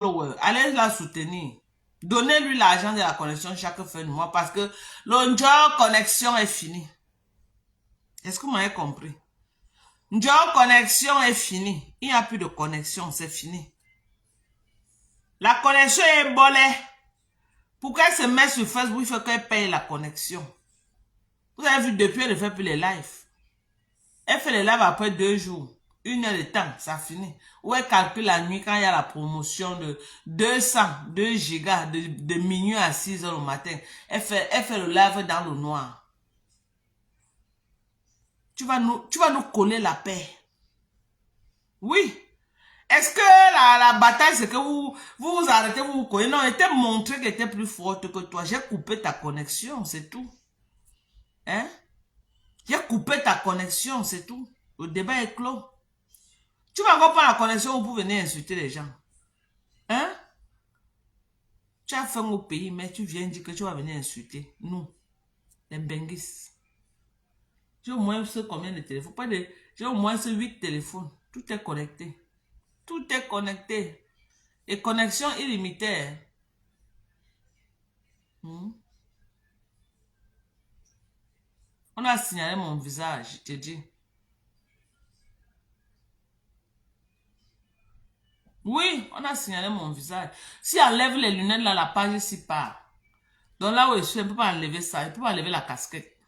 Allez la soutenir. Donnez-lui l'argent de la connexion chaque fin de mois parce que le job connexion est fini. Est-ce que vous m'avez compris? Job connexion est fini. Il n'y a plus de connexion, c'est fini. La connexion est bolée. Pour qu'elle se mette sur Facebook, il faut qu'elle paye la connexion. Vous avez vu, depuis, elle ne fait plus les lives. Elle fait les lives après 2 jours. 1 heure de temps, ça finit. Ou elle calcule la nuit quand il y a la promotion de 2 gigas de minuit à 6 heures au matin. Elle fait le live dans le noir. Tu vas nous coller la paix. Oui. Est-ce que la bataille, c'est que vous arrêtez, vous collez? Non, elle t'a montré qu'elle était plus forte que toi. J'ai coupé ta connexion, c'est tout. Hein? J'ai coupé ta connexion, c'est tout. Le débat est clos. Tu vas encore prendre la connexion pour venir insulter les gens. Hein? Tu as faim au pays, mais tu viens dire que tu vas venir insulter. Nous, les Benguis. J'ai au moins ce combien de téléphones? J'ai au moins ce 8 téléphones. Tout est connecté. Tout est connecté. Et connexion illimitée. Hmm? On a signalé mon visage, je te dis. Oui, on a signalé mon visage. Si enlève les lunettes là, la page ici part. Donc là où je suis, on ne peut pas enlever ça. Il ne peut pas enlever la casquette.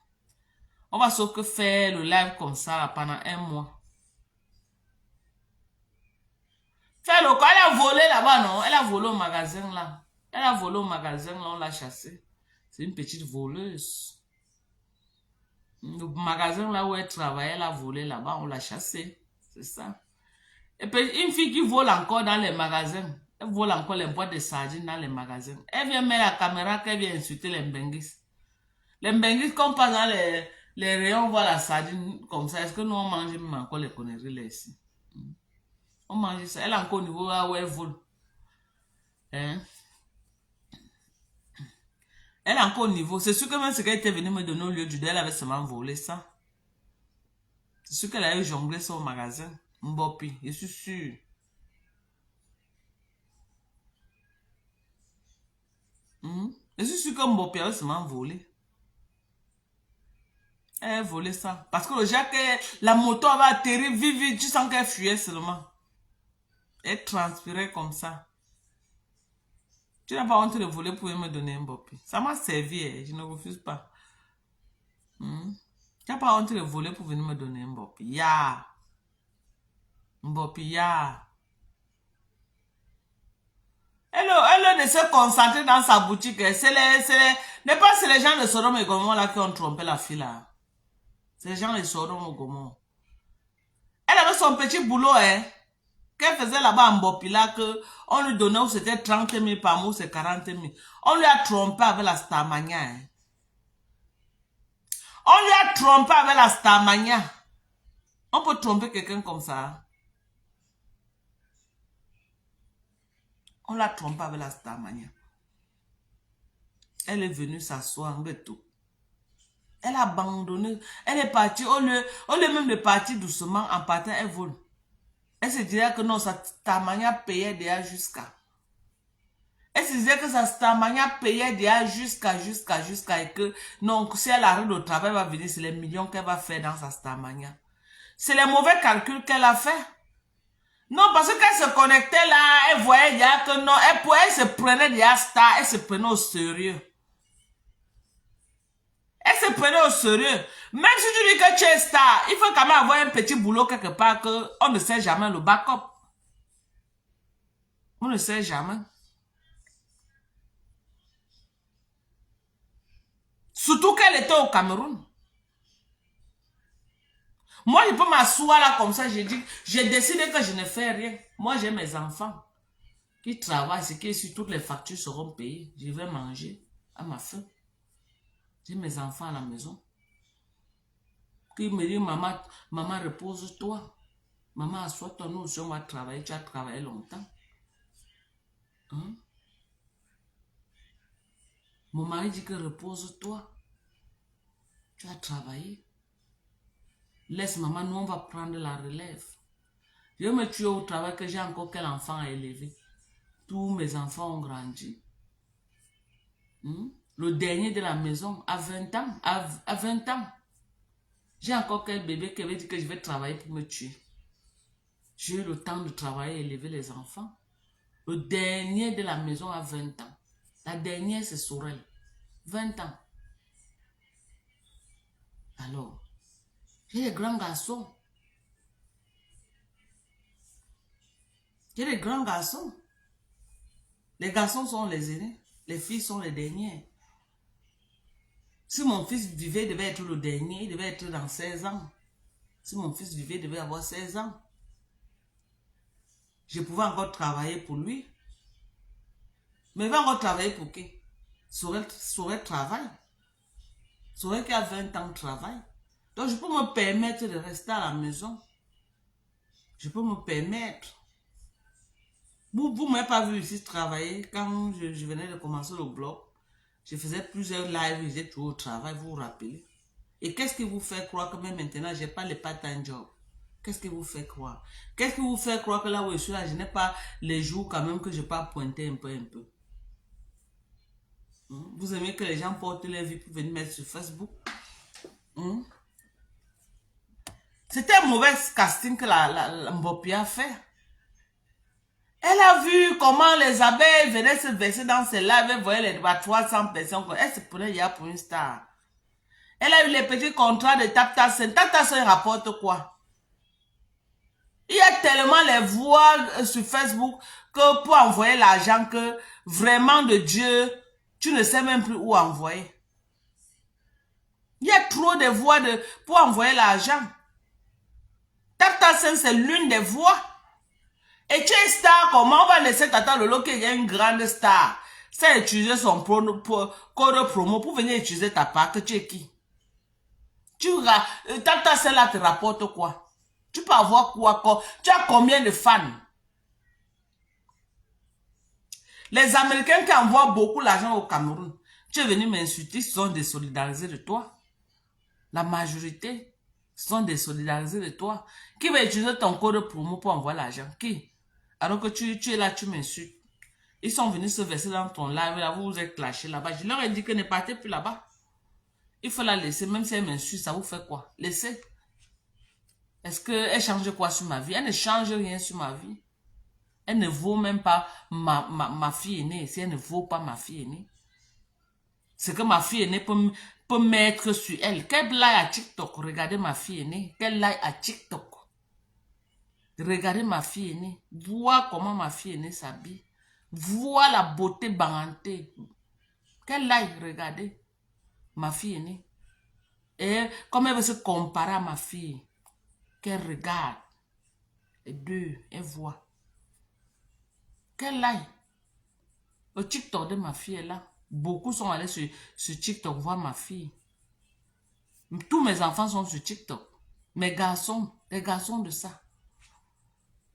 On va sauf que faire le live comme ça là, pendant 1 mois. Faire le quoi? Elle a volé là-bas, non? Elle a volé au magasin là. Elle a volé au magasin là, on l'a chassée. C'est une petite voleuse. Le magasin là où elle travaillait, elle a volé là-bas, on l'a chassée. C'est ça. Et puis une fille qui vole encore dans les magasins. Elle vole encore les boîtes de sardines dans les magasins. Elle vient mettre la caméra qu'elle vient insulter les Mbenguis. Les Mbenguis, comme passe dans les rayons, on voit la sardine comme ça. Est-ce que nous on mange même encore les conneries là ici? On mange ça. Elle est encore au niveau là où elle vole. Hein? Elle est encore au niveau. C'est sûr que même ce qu'elle était venue me donner au lieu du dé, elle avait seulement volé ça. C'est sûr qu'elle a eu jonglé ça au magasin. Mbopi, je suis sûr. Je suis sûr que Mbopi avait seulement volé. Elle a volé ça. Parce que le jour que la moto avait atterri vite, vite, tu sens qu'elle fuyait seulement. Elle transpirait comme ça. Tu n'as pas honte de voler pour me donner un Mbopi. Ça m'a servi, je ne refuse pas. Tu n'as pas honte de voler pour venir me donner un Mbopi. Ya. Mbopi, ya. Elle ne se concentrer dans sa boutique. N'est pas c'est les gens de Sodome et Gomorrhe là qui ont trompé la fille là. C'est les gens de Sodome et Gomorrhe. Elle avait son petit boulot, hein. Qu'elle faisait là-bas en Mbopi là, que on lui donnait où c'était 30 000 par mois, c'est 40 000. On lui a trompé avec la Starmania, hein. On lui a trompé avec la Starmania. On peut tromper quelqu'un comme ça. On l'a trompé avec la Starmania. Elle est venue s'asseoir en ghetto. Elle a abandonné. Elle est partie. Au lieu même de partir doucement, en partant, elle vole. Elle se disait que non, sa Starmania payait déjà jusqu'à. Elle se disait que sa Starmania payait déjà jusqu'à et que non, si elle arrive au travail, elle va venir, c'est les millions qu'elle va faire dans sa Starmania. C'est les mauvais calculs qu'elle a fait. Non, parce qu'elle se connectait là, elle voyait déjà que non, elle se prenait déjà star, elle se prenait au sérieux. Elle se prenait au sérieux. Même si tu dis que tu es star, il faut quand même avoir un petit boulot quelque part que on ne sait jamais le backup. On ne sait jamais. Surtout qu'elle était au Cameroun. Moi, je peux m'asseoir là comme ça, j'ai décidé que je ne fais rien. Moi, j'ai mes enfants qui travaillent, c'est que si toutes les factures seront payées, je vais manger à ma faim. J'ai mes enfants à la maison. Qui me dit, maman, repose-toi. Maman, assois-toi, nous aussi, on va travailler. Tu as travaillé longtemps. Hein? Mon mari dit que repose-toi. Tu as travaillé. Laisse maman, nous on va prendre la relève. Je vais me tuer au travail que j'ai encore quel enfant à élever. Tous mes enfants ont grandi. Le dernier de la maison a 20 ans. À 20 ans. J'ai encore quel bébé qui avait dit que je vais travailler pour me tuer. J'ai eu le temps de travailler et élever les enfants. Le dernier de la maison a 20 ans. La dernière, c'est Sorel. 20 ans. Alors, j'ai des grands garçons. J'ai des grands garçons. Les garçons sont les aînés. Les filles sont les dernières. Si mon fils vivait, il devait être le dernier. Il devait être dans 16 ans. Si mon fils vivait, il devait avoir 16 ans. Je pouvais encore travailler pour lui. Mais il va encore travailler pour qui? Sorel travaille. Sorel qui a 20 ans travaille. Donc je peux me permettre de rester à la maison. Je peux me permettre. Vous ne m'avez pas vu ici travailler. Quand je venais de commencer le blog, je faisais plusieurs lives, j'étais toujours au travail, vous vous rappelez. Et qu'est-ce qui vous fait croire que même maintenant, je n'ai pas le part-time job? Qu'est-ce qui vous fait croire? Qu'est-ce qui vous fait croire que là où je suis là, je n'ai pas les jours quand même que je peux pointer un peu. Vous aimez que les gens portent leur vie pour venir mettre sur Facebook? C'était un mauvais casting que la Mbopi a fait. Elle a vu comment les abeilles venaient se verser dans ses lives, elle voyait les 300 personnes. Elle se prenait hier pour une star. Elle a eu les petits contrats de TapTasen. TapTasen rapporte quoi? Il y a tellement les voix sur Facebook que pour envoyer l'argent que vraiment de Dieu, tu ne sais même plus où envoyer. Il y a trop de voix pour envoyer l'argent. TapTasen, c'est l'une des voix. Et tu es star, comment on va laisser Tata Lolo qui est une grande star? Ça utiliser son code promo pour venir utiliser ta part, que tu es qui? TapTasen là te rapporte quoi? Tu peux avoir quoi? Tu as combien de fans? Les Américains qui envoient beaucoup l'argent au Cameroun, tu es venu m'insulter, ils sont désolidarisés de toi. La majorité sont désolidarisés de toi. Qui va utiliser ton code promo pour envoyer l'argent? Qui? Alors que tu es là, tu m'insultes. Ils sont venus se verser dans ton live, là, vous vous êtes clashés là-bas. Je leur ai dit que ne partez plus là-bas. Il faut la laisser, même si elle m'insulte, ça vous fait quoi? Laissez. Est-ce qu'elle change quoi sur ma vie? Elle ne change rien sur ma vie. Elle ne vaut même pas ma fille aînée. Si elle ne vaut pas ma fille aînée. C'est que ma fille aînée peut mettre sur elle. Qu'elle like à TikTok. Regardez ma fille aînée. Qu'elle like à TikTok. Regardez ma fille aînée. Vois comment ma fille aînée s'habille. Vois la beauté bangantée. Qu'elle like, regardez. Ma fille aînée. Et comme elle veut se comparer à ma fille. Qu'elle regarde. Les deux, elle voit. Qu'elle like. Le TikTok de ma fille est là. Beaucoup sont allés sur TikTok voir ma fille. Tous mes enfants sont sur TikTok. Mes garçons, les garçons de ça.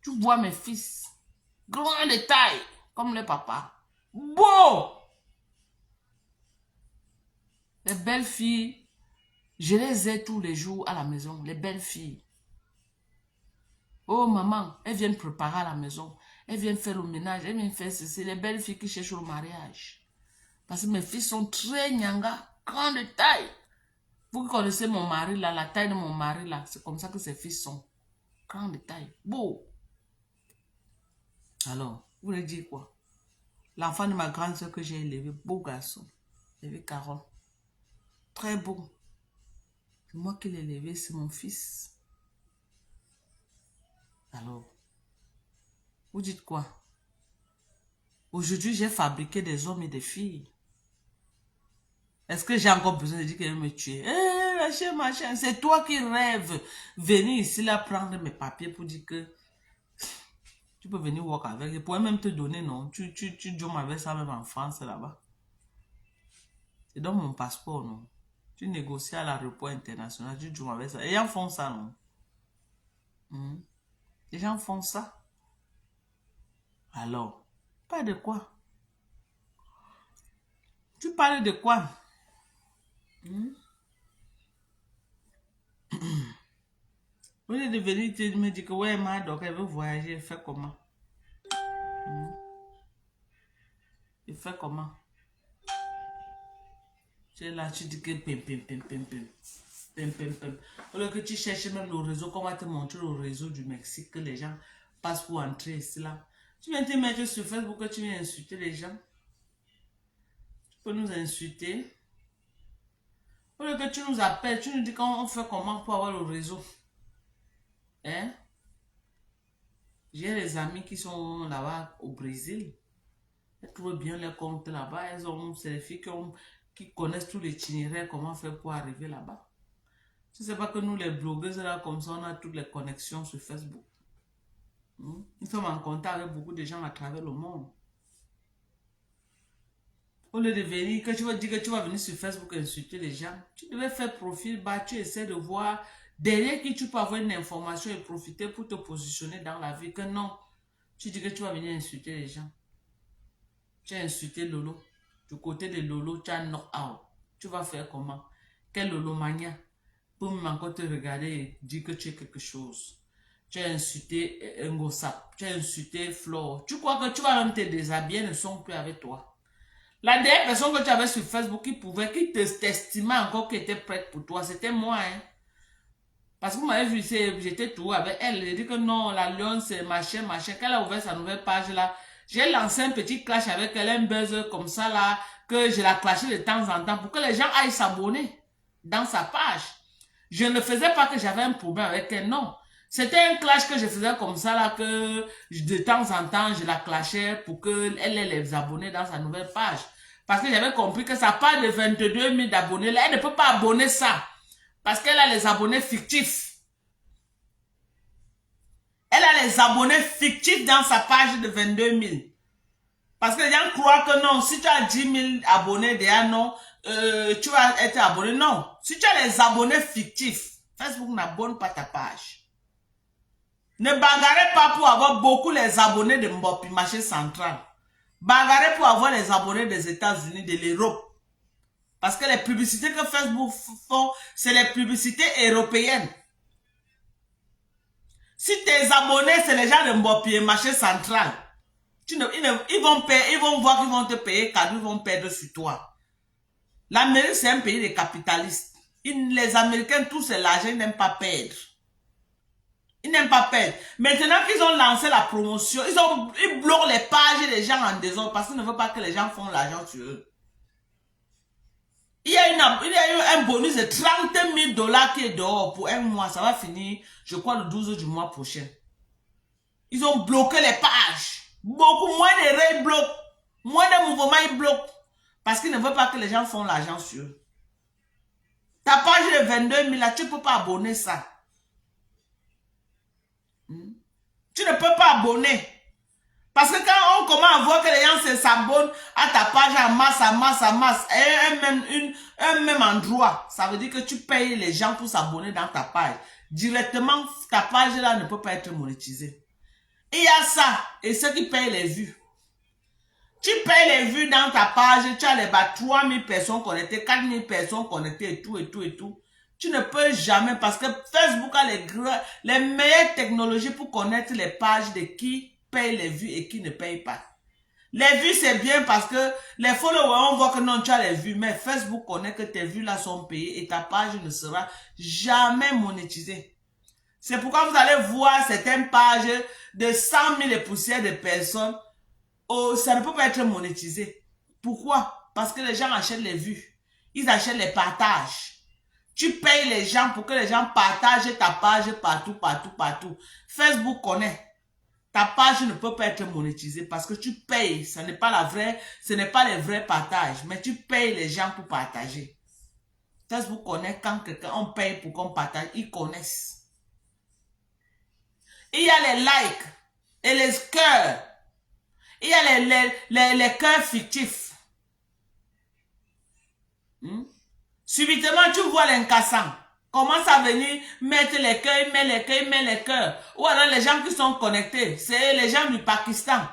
Tu vois mes fils. Grand de taille. Comme le papa. Beau. Les belles filles. Je les ai tous les jours à la maison. Les belles filles. Oh maman, elles viennent préparer à la maison. Elles viennent faire le ménage. Elles viennent faire ceci. Les belles filles qui cherchent le mariage. Parce que mes fils sont très nyanga. Grand de taille. Vous qui connaissez mon mari là, la taille de mon mari là, c'est comme ça que ses fils sont. Grand de taille, beau. Alors, vous voulez dire quoi? L'enfant de ma grande soeur que j'ai élevé, beau garçon. Élevé Carole. Très beau. C'est moi qui l'ai élevé, c'est mon fils. Alors, vous dites quoi? Aujourd'hui, j'ai fabriqué des hommes et des filles. Est-ce que j'ai encore besoin de dire qu'elle veut me tuer? Machin, c'est toi qui rêves. Venir ici là prendre mes papiers pour dire que tu peux venir work avec. Je pourrais même te donner, non? Tu joues avec ça même en France là-bas. C'est dans mon passeport, non? Tu négocies à l'aéroport international, tu joues avec ça. Les gens font ça, non? Les gens font ça. Alors, pas de quoi? Tu parles de quoi? Vous êtes devenu me dire que ouais, ma donc elle veut voyager, elle fait comment? fais comment? Tu es là, tu dis que pim, pim, pim, pim, pim. Pim, pim, pim. Au lieu que tu cherches même le réseau, comment te montrer le réseau du Mexique que les gens passent pour entrer ici là. Tu viens te mettre sur Facebook que tu viens insulter les gens. Tu peux nous insulter. Au lieu que tu nous appelles, tu nous dis qu'on fait comment pour avoir le réseau. Hein? J'ai des amis qui sont là-bas au Brésil. Elles trouvent bien les comptes là-bas. C'est les filles qui connaissent tous les itinéraires, comment faire pour arriver là-bas. Tu ne sais pas que nous, les blogueuses, là, comme ça, on a toutes les connexions sur Facebook. Nous sommes en contact avec beaucoup de gens à travers le monde. Au lieu de venir, que tu vas dire que tu vas venir sur Facebook et insulter les gens, tu devais faire profil bas, tu essaies de voir derrière qui tu peux avoir une information et profiter pour te positionner dans la vie. Que non, tu dis que tu vas venir insulter les gens. Tu as insulté Lolo. Du côté de Lolo, tu as knock-out. Tu vas faire comment? Quel Lolo mania? Pour encore te regarder et dire que tu es quelque chose. Tu as insulté Ngosap. Tu as insulté Flore. Tu crois que tu vas même te déshabiller, ne sont plus avec toi. La dernière personne que tu avais sur Facebook qui t'estimait encore qui était prête pour toi, c'était moi. Hein? Parce que vous m'avez vu, j'étais tout avec elle. Elle dit que non, la lionne, c'est machin, machin. Qu'elle a ouvert sa nouvelle page là. J'ai lancé un petit clash avec elle, un buzz comme ça là, que je la clashais de temps en temps pour que les gens aillent s'abonner dans sa page. Je ne faisais pas que j'avais un problème avec elle, non. C'était un clash que je faisais comme ça là, que de temps en temps, je la clashais pour qu'elle ait les abonnés dans sa nouvelle page. Parce que j'avais compris que sa page de 22 000 abonnés là, elle ne peut pas abonner ça. Parce qu'elle a les abonnés fictifs. Elle a les abonnés fictifs dans sa page de 22 000. Parce que les gens croient que non, si tu as 10 000 abonnés déjà, non, tu vas être abonné. Non, si tu as les abonnés fictifs, Facebook n'abonne pas ta page. Ne bagarrez pas pour avoir beaucoup les abonnés de Mbopi, marché central. Bagarrez pour avoir les abonnés des États-Unis, de l'Europe. Parce que les publicités que Facebook font, c'est les publicités européennes. Si tes abonnés, c'est les gens de Mbopi et marché central, ils vont voir qu'ils vont te payer cadeau, ils vont perdre sur toi. L'Amérique, c'est un pays de capitalistes. Les Américains, tous, c'est l'argent, ils n'aiment pas perdre. Ils n'aiment pas perdre. Maintenant qu'ils ont lancé la promotion, ils bloquent les pages des gens en désordre parce qu'ils ne veulent pas que les gens font l'argent sur eux. Il y a eu un bonus de 30 000 $ qui est dehors pour un mois. Ça va finir, je crois, le 12 du mois prochain. Ils ont bloqué les pages. Beaucoup moins de raids bloquent. Moins de mouvements ils bloquent. Parce qu'ils ne veulent pas que les gens font l'argent sur eux. Ta page de 22 000 là, tu ne peux pas abonner ça. Tu ne peux pas abonner. Parce que quand on commence à voir que les gens s'abonnent à ta page en masse, et un même endroit, ça veut dire que tu payes les gens pour s'abonner dans ta page. Directement, ta page là ne peut pas être monétisée. Il y a ça, et ceux qui payent les vues. Tu payes les vues dans ta page, tu as les 3 000 personnes connectées, 4 000 personnes connectées et tout. Tu ne peux jamais, parce que Facebook a les meilleures technologies pour connaître les pages de qui paye les vues et qui ne paye pas. Les vues, c'est bien parce que les followers, on voit que non, tu as les vues, mais Facebook connaît que tes vues là sont payées et ta page ne sera jamais monétisée. C'est pourquoi vous allez voir certaines pages de 100 000 et poussières de personnes, ça ne peut pas être monétisé. Pourquoi? Parce que les gens achètent les vues. Ils achètent les partages. Tu payes les gens pour que les gens partagent ta page partout. Facebook connaît. Ta page ne peut pas être monétisée parce que tu payes. Ce n'est pas les vrais partages, mais tu payes les gens pour partager. Facebook connaît quand quelqu'un on paye pour qu'on partage, ils connaissent. Il y a les likes et les cœurs. Il y a les cœurs fictifs. Subitement, tu vois l'incassant. Commence à venir mettre les cœurs, met les cœurs. Ou alors les gens qui sont connectés, c'est les gens du Pakistan.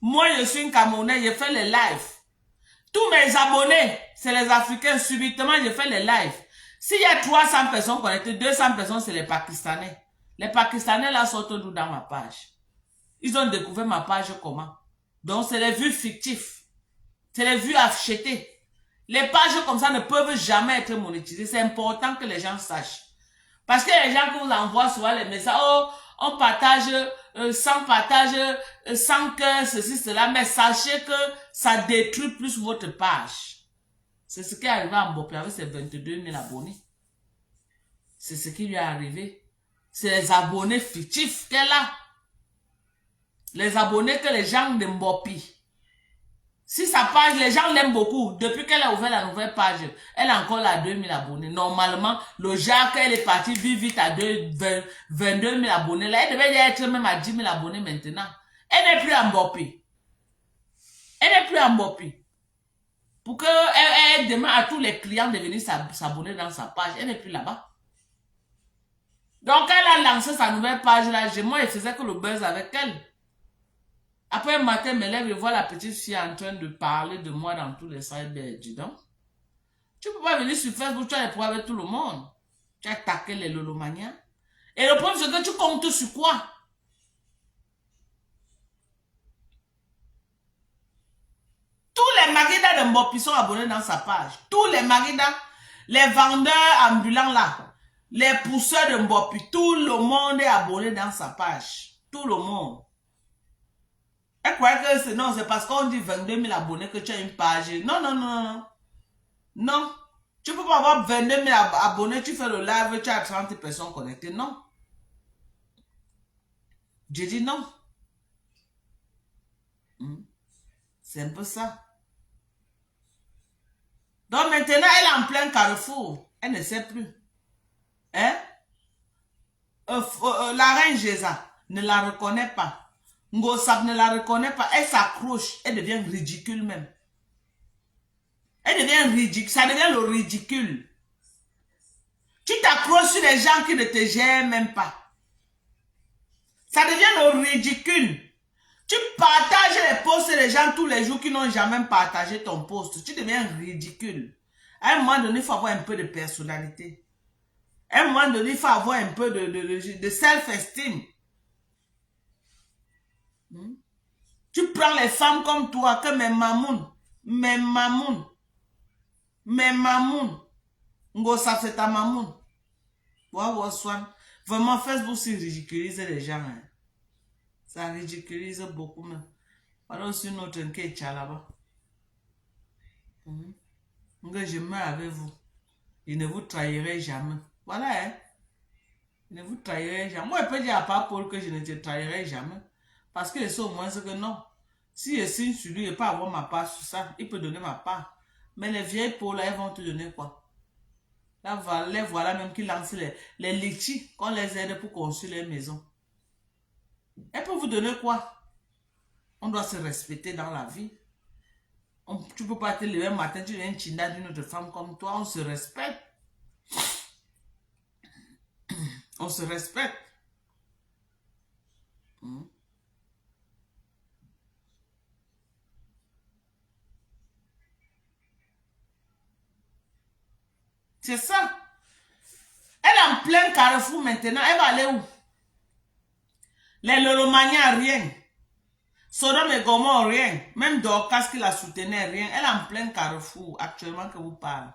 Moi, je suis un Camerounais, je fais les lives. Tous mes abonnés, c'est les Africains. Subitement, je fais les lives. S'il y a 300 personnes connectées, 200 personnes, c'est les Pakistanais. Les Pakistanais là sortent d'où dans ma page? Ils ont découvert ma page comment? Donc, c'est les vues fictives. C'est les vues achetées. Les pages comme ça ne peuvent jamais être monétisées. C'est important que les gens sachent. Parce que les gens qui vous envoient souvent les messages, oh, on partage, 100 partages, 100 cœurs, ceci, cela, mais sachez que ça détruit plus votre page. C'est ce qui est arrivé à Mbopi avec ses 22 000 abonnés. C'est ce qui lui est arrivé. C'est les abonnés fictifs qu'elle a. Les abonnés que les gens de Mbopi. Si sa page, les gens l'aiment beaucoup. Depuis qu'elle a ouvert la nouvelle page, elle a encore 2000 abonnés. Normalement, le genre qu'elle est partie vite à 22 000 abonnés. Là, elle devait être même à 10 000 abonnés maintenant. Elle n'est plus à Mbopi. Elle n'est plus à Mbopi. Pour qu'elle demande à tous les clients de venir s'abonner dans sa page. Elle n'est plus là-bas. Donc, elle a lancé sa nouvelle page là. Moi, je faisais que le buzz avec elle. Après, un matin, je me lève et vois la petite fille en train de parler de moi dans tous les sites. Dis donc, tu ne peux pas venir sur Facebook, tu as les problèmes avec tout le monde. Tu as attaqué les lolomaniens. Et le problème, c'est que tu comptes sur quoi? Tous les maridas de Mbopi sont abonnés dans sa page. Tous les maridas, les vendeurs ambulants là, les pousseurs de Mbopi, tout le monde est abonné dans sa page. Tout le monde. Elle croit que c'est parce qu'on dit 22 000 abonnés que tu as une page. Non, non, non, non. Non. Tu peux pas avoir 22 000 abonnés, tu fais le live, tu as 30 personnes connectées. Non. J'ai dit non. C'est un peu ça. Donc maintenant, elle est en plein carrefour. Elle ne sait plus. Hein? La reine Géza ne la reconnaît pas. Ngosap ne la reconnaît pas. Elle s'accroche. Elle devient ridicule même. Elle devient ridicule. Ça devient le ridicule. Tu t'accroches sur les gens qui ne te gèrent même pas. Ça devient le ridicule. Tu partages les posts des gens tous les jours qui n'ont jamais partagé ton post. Tu deviens ridicule. À un moment donné, il faut avoir un peu de personnalité. À un moment donné, il faut avoir un peu de self-esteem. Tu prends les femmes comme toi, que mes mamoun, Ngosa, c'est ta mamoun. Vraiment, Facebook, c'est ridiculise les gens. Hein. Ça ridiculise beaucoup même. Voilà aussi une autre qui est là-bas. Je meurs avec vous. Je ne vous trahirai jamais. Voilà, hein. Je ne vous trahirai jamais. Moi, je peux dire à part Paul que je ne te trahirai jamais. Parce que je sais au moins que non. Si je signe sur lui, il ne peut pas avoir ma part sur ça. Il peut donner ma part. Mais les vieilles Paul, là, elles vont te donner quoi? Là, les voilà même qui lancent les litchis qu'on les aide pour construire les maisons. Elles peuvent vous donner quoi? On doit se respecter dans la vie. Tu ne peux pas te lever un matin, tu viens chinda d'une autre femme comme toi. On se respecte. On se respecte. C'est ça. Elle est en plein carrefour maintenant. Elle va aller où? Les Lolomania, rien. Sodome et Gomorrhe, rien. Même Dorcas qui la soutenait, rien. Elle est en plein carrefour actuellement que vous parlez.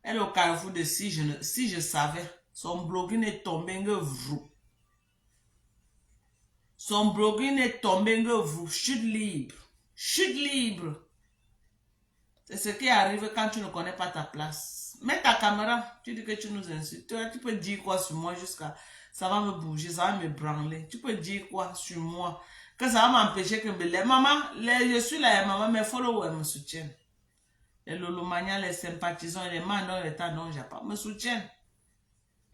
Elle est au carrefour de si je savais. Son blogging est tombé, son blogging est tombé, chute libre. Chute libre. C'est ce qui arrive quand tu ne connais pas ta place. Mets ta caméra, tu dis que tu nous insultes. Tu peux dire quoi sur moi jusqu'à... Ça va me bouger, ça va me branler. Tu peux dire quoi sur moi? Que ça va m'empêcher que les mamans, je suis là, maman, mes followers me soutiennent. Les lolomaniens, les sympathisants, les mandants, les tendons, me soutiennent.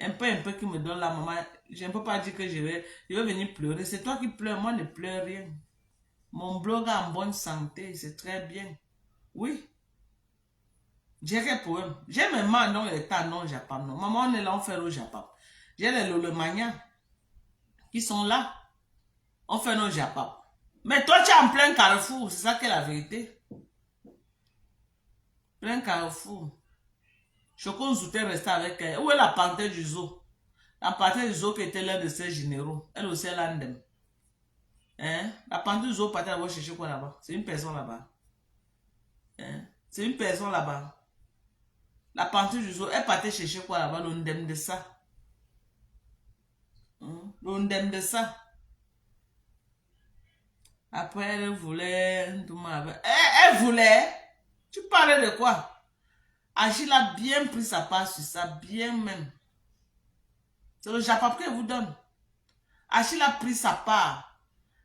Un peu qui me donne la maman. Je ne peux pas dire que je vais venir pleurer. C'est toi qui pleures, moi ne pleure rien. Mon blog est en bonne santé, c'est très bien. Oui. J'ai quel problème? J'ai mes mandants, les tendons, Japon. Maman, on est là, on fait au Japon. J'ai les lolomaniens qui sont là. On fait nos Japon. Mais toi, tu es en plein carrefour. C'est ça qui est la vérité. Plein carrefour. Chocon Zouté restait avec elle. Où est la panthère du zoo? La panthère du zoo qui était l'un de ses généraux. Elle aussi, elle a un hein? La panthère du zoo, panthère, elle va chercher quoi là-bas? C'est une personne là-bas. Hein? C'est une personne là-bas. La pantoute du jour, elle partait chercher quoi là-bas? L'ondem de ça. Hein? L'ondem de ça. Après, elle voulait... Elle voulait... Tu parlais de quoi? Achille a bien pris sa part sur ça, bien même. C'est le Japon qu'elle vous donne. Achille a pris sa part.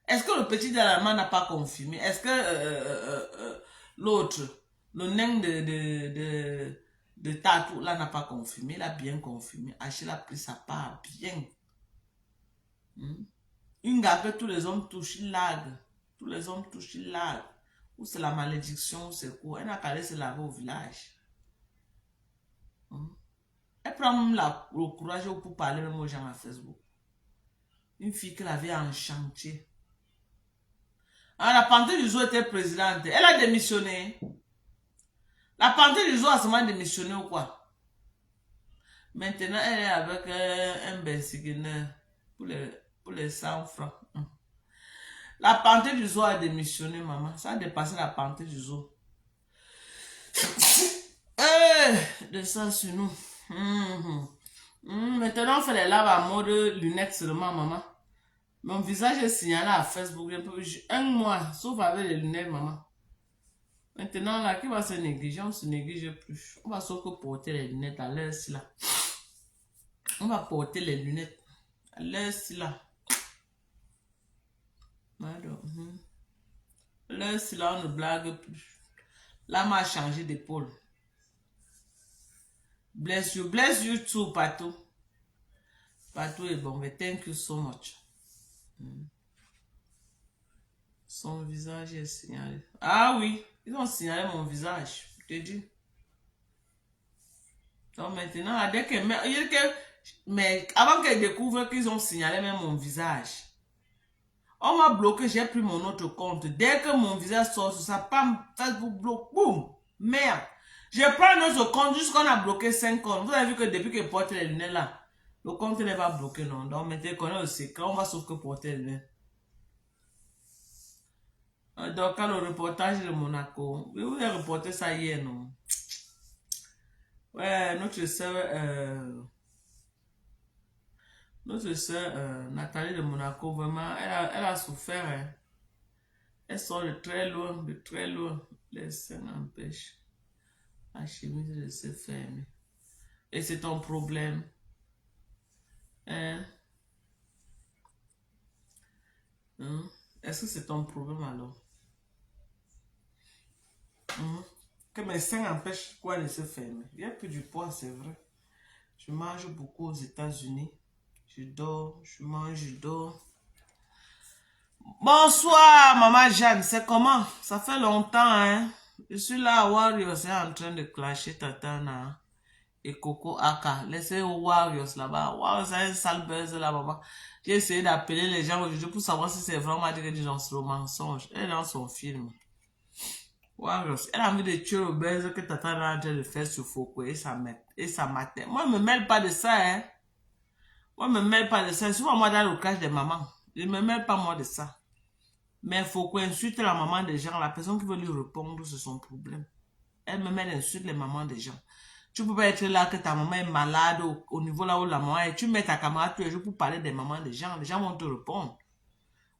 Est-ce que le petit de l'Allemand n'a pas confirmé? Est-ce que l'autre, le nain de Tatou, là, n'a pas confirmé? Il a bien confirmé. Achille a pris sa part bien. Une gars que tous les hommes touchent, il largue. Tous les hommes touchent, il largue. Ou c'est la malédiction, ou c'est quoi? Elle n'a qu'à aller se laver au village. Elle prend même le courage pour parler même aux gens à Facebook. Une fille qu'elle avait en chantier. Ah, la panthère du zoo était présidente. Elle a démissionné. La panthère du zoo a seulement démissionné ou quoi? Maintenant, elle est avec un bensigineur pour les 100 francs. La panthère du zoo a démissionné, maman. Ça a dépassé la panthère du zoo. Descends sur nous. Maintenant, on fait les laves à mode lunettes seulement, maman. Mon visage est signalé à Facebook. Un mois, sauf avec les lunettes, maman. Maintenant, là, qui va se négliger? On ne se néglige plus. On va sauf que porter les lunettes à l'heure ci là. On va porter les lunettes à l'heure ci là. L'heure ci là, on ne blague plus. Là, m'a changé d'épaule. Bless you too, Pato. Pato est bon, mais thank you so much. Son visage est signalé. Ah oui, ils ont signalé mon visage, je te dis. Donc maintenant, dès que, mais avant qu'elle découvre qu'ils ont signalé même mon visage, on m'a bloqué, j'ai pris mon autre compte. Dès que mon visage sort sur ça, pam, Facebook bloque, boum, merde. Je prends notre compte jusqu'on a bloqué 5 comptes. Vous avez vu que depuis que porte les lunettes là, le compte n'est pas bloqué, non. Donc maintenant qu'on est au secret, on va sauf que porter les lunettes. Donc quand le reportage de Monaco, vous avez reporté ça hier, non? Ouais, notre soeur Nathalie de Monaco, vraiment, elle a souffert. Hein. Elle sort de très loin, de très loin. Les seins empêchent la chemise de se fermer. Et c'est ton problème. Hein? Est-ce que c'est ton problème alors? Que mes seins empêchent quoi de se fermer? Il y a plus du poids, c'est vrai. Je mange beaucoup aux États-Unis. Je dors, je mange, je dors. Bonsoir, maman Jeanne. C'est comment? Ça fait longtemps, hein? Je suis là à Warriors, c'est en train de clasher Tatana et Coco Aka. Laissez aux Warriors là-bas. Warriors, c'est un sale buzz là, maman. J'ai essayé d'appeler les gens aujourd'hui pour savoir si c'est vraiment dire que dans le mensonge. Elle est dans son film. Warriors, elle a envie de tuer le buzz que Tatana a en train de faire sur Foko et sa matin. Moi, je ne me mêle pas de ça, hein? Moi, je ne me mêle pas de ça. Souvent, moi, dans le cache des mamans. Je ne me mêle pas, moi, de ça. Mais il faut qu'on insulte la maman des gens. La personne qui veut lui répondre, c'est son problème. Elle me met d'insulte les mamans des gens. Tu ne peux pas être là que ta maman est malade au niveau là où la maman est. Tu mets ta caméra tous les jours pour parler des mamans des gens. Les gens vont te répondre.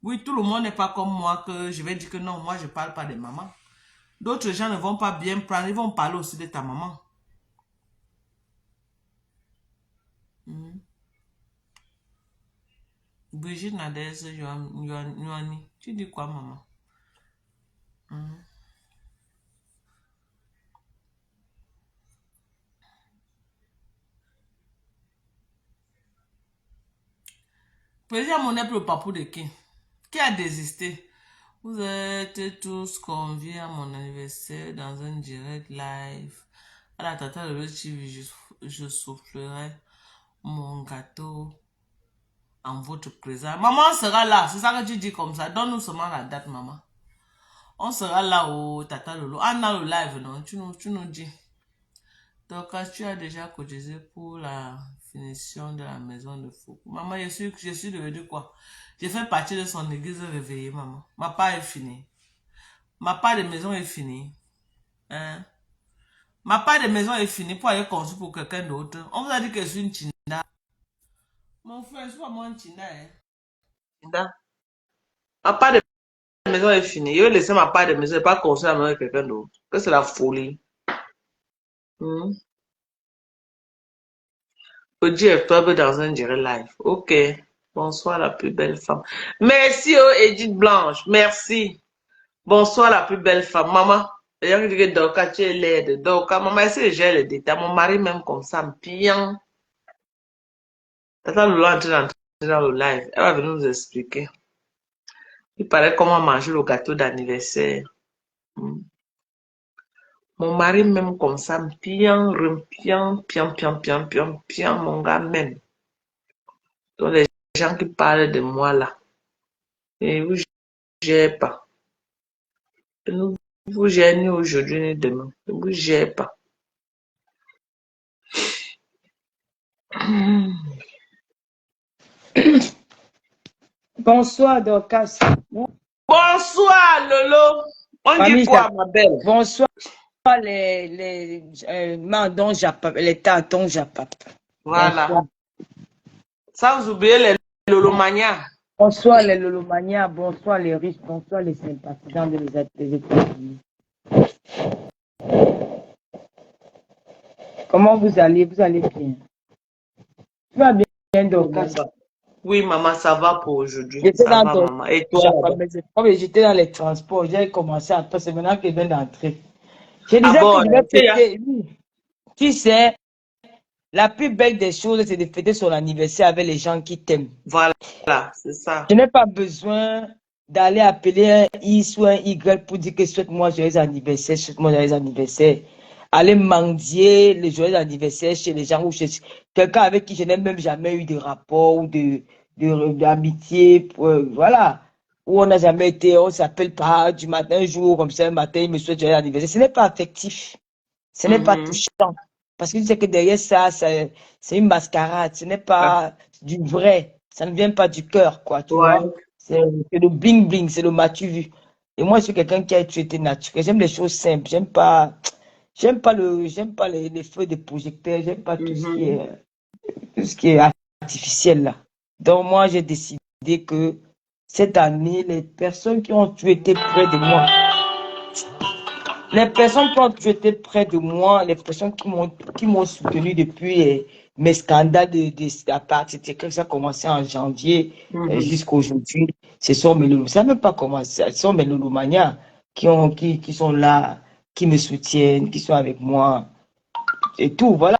Oui, tout le monde n'est pas comme moi que je vais dire que non, moi je ne parle pas des mamans. D'autres gens ne vont pas bien prendre. Ils vont parler aussi de ta maman. Brigitte Nadez, Yoani. Tu dis quoi, maman? Président Monet pour le papou de qui? Qui a désisté? Vous êtes tous conviés à mon anniversaire dans un direct live. À la tata de l'OTV, je soufflerai mon gâteau en votre présence. Maman sera là. C'est ça que tu dis comme ça. Donne-nous seulement la date, maman. On sera là au tata Lolo. Ah, dans le live, non? Tu nous dis. Donc, tu as déjà cotisé pour la finition de la maison de Foucault. Maman, je suis devenue quoi? J'ai fait partie de son église réveillée, maman. Ma part est finie. Ma part de maison est finie. Hein? Ma part de maison est finie pour aller construire pour quelqu'un d'autre. On vous a dit que je suis une Chinda. Mon frère, je suis pas moi une Chinda. Hein? Chinda. Ma part de maison est finie. Je vais laisser ma part de maison et pas construire la maison avec quelqu'un d'autre. Que c'est la folie. Hmm. Audrey est faible dans un direct live. Ok. Bonsoir la plus belle femme. Merci oh Edith Blanche. Merci. Bonsoir la plus belle femme. Maman. Les gens qui disent que Dorka, tu es laide. Dorka, maman, essaie de gérer les détails. Mon mari même comme ça, me piant. Tata Lola est en train d'entrer dans le live. Elle va venir nous expliquer. Il paraît comment manger le gâteau d'anniversaire. Hmm. Mon mari même comme ça, me piant, piant, piant, piant, piant, piant, piant, mon gars même. Donc les gens qui parlent de moi là. Et vous gérez pas. Et nous vous gérez ni aujourd'hui ni demain. Ne vous gérez pas. Bonsoir, Dorcas. Bonsoir, Lolo. On dit quoi, ma belle? Bonsoir, les mandons Japap, les tantons Japap. Voilà. Bonsoir. Sans oublier les Lolomania. Bonsoir, les Lolomania. Bonsoir, les riches. Bonsoir, les sympathisants des États-Unis. Comment vous allez? Vous allez bien? Tu vas bien, Dorcas? Oui, maman, ça va pour aujourd'hui. J'étais Ça dans va, ton maman. Et toi? Comme j'étais dans les transports, j'ai commencé à passer. C'est maintenant que je viens d'entrer. Je disais bon, que je vais fêter. Tu sais, la plus belle des choses, c'est de fêter son anniversaire avec les gens qui t'aiment. Voilà, c'est ça. Je n'ai pas besoin d'aller appeler un X ou un Y pour dire que souhaite-moi joyeux anniversaire, souhaite-moi joyeux anniversaire. Aller mendier les joyeux anniversaires chez les gens ou chez quelqu'un avec qui je n'ai même jamais eu de rapport ou d'amitié, voilà. Où on n'a jamais été, on ne s'appelle pas du matin, un jour, comme ça, un matin, il me souhaite joyeux anniversaire. Ce n'est pas affectif. Ce n'est pas touchant. Parce que tu sais que derrière ça, c'est une mascarade. Ce n'est pas du vrai. Ça ne vient pas du cœur, quoi, tu vois. C'est le bling-bling, c'est le m'as-tu vu. Et moi, je suis quelqu'un qui a été naturel. J'aime les choses simples. J'aime pas les feux de projecteurs. J'aime pas tout ce qui est artificiel, là. Donc, moi, j'ai décidé que cette année, les personnes qui ont été près de moi, les personnes qui ont été près de moi, les personnes qui m'ont soutenu depuis mes scandales à partir que ça a commencé en janvier jusqu'à aujourd'hui, ce sont mes loulous. Ça n'a même pas commencé, ce sont mes loulous-mania qui sont là, qui me soutiennent, qui sont avec moi et tout, voilà.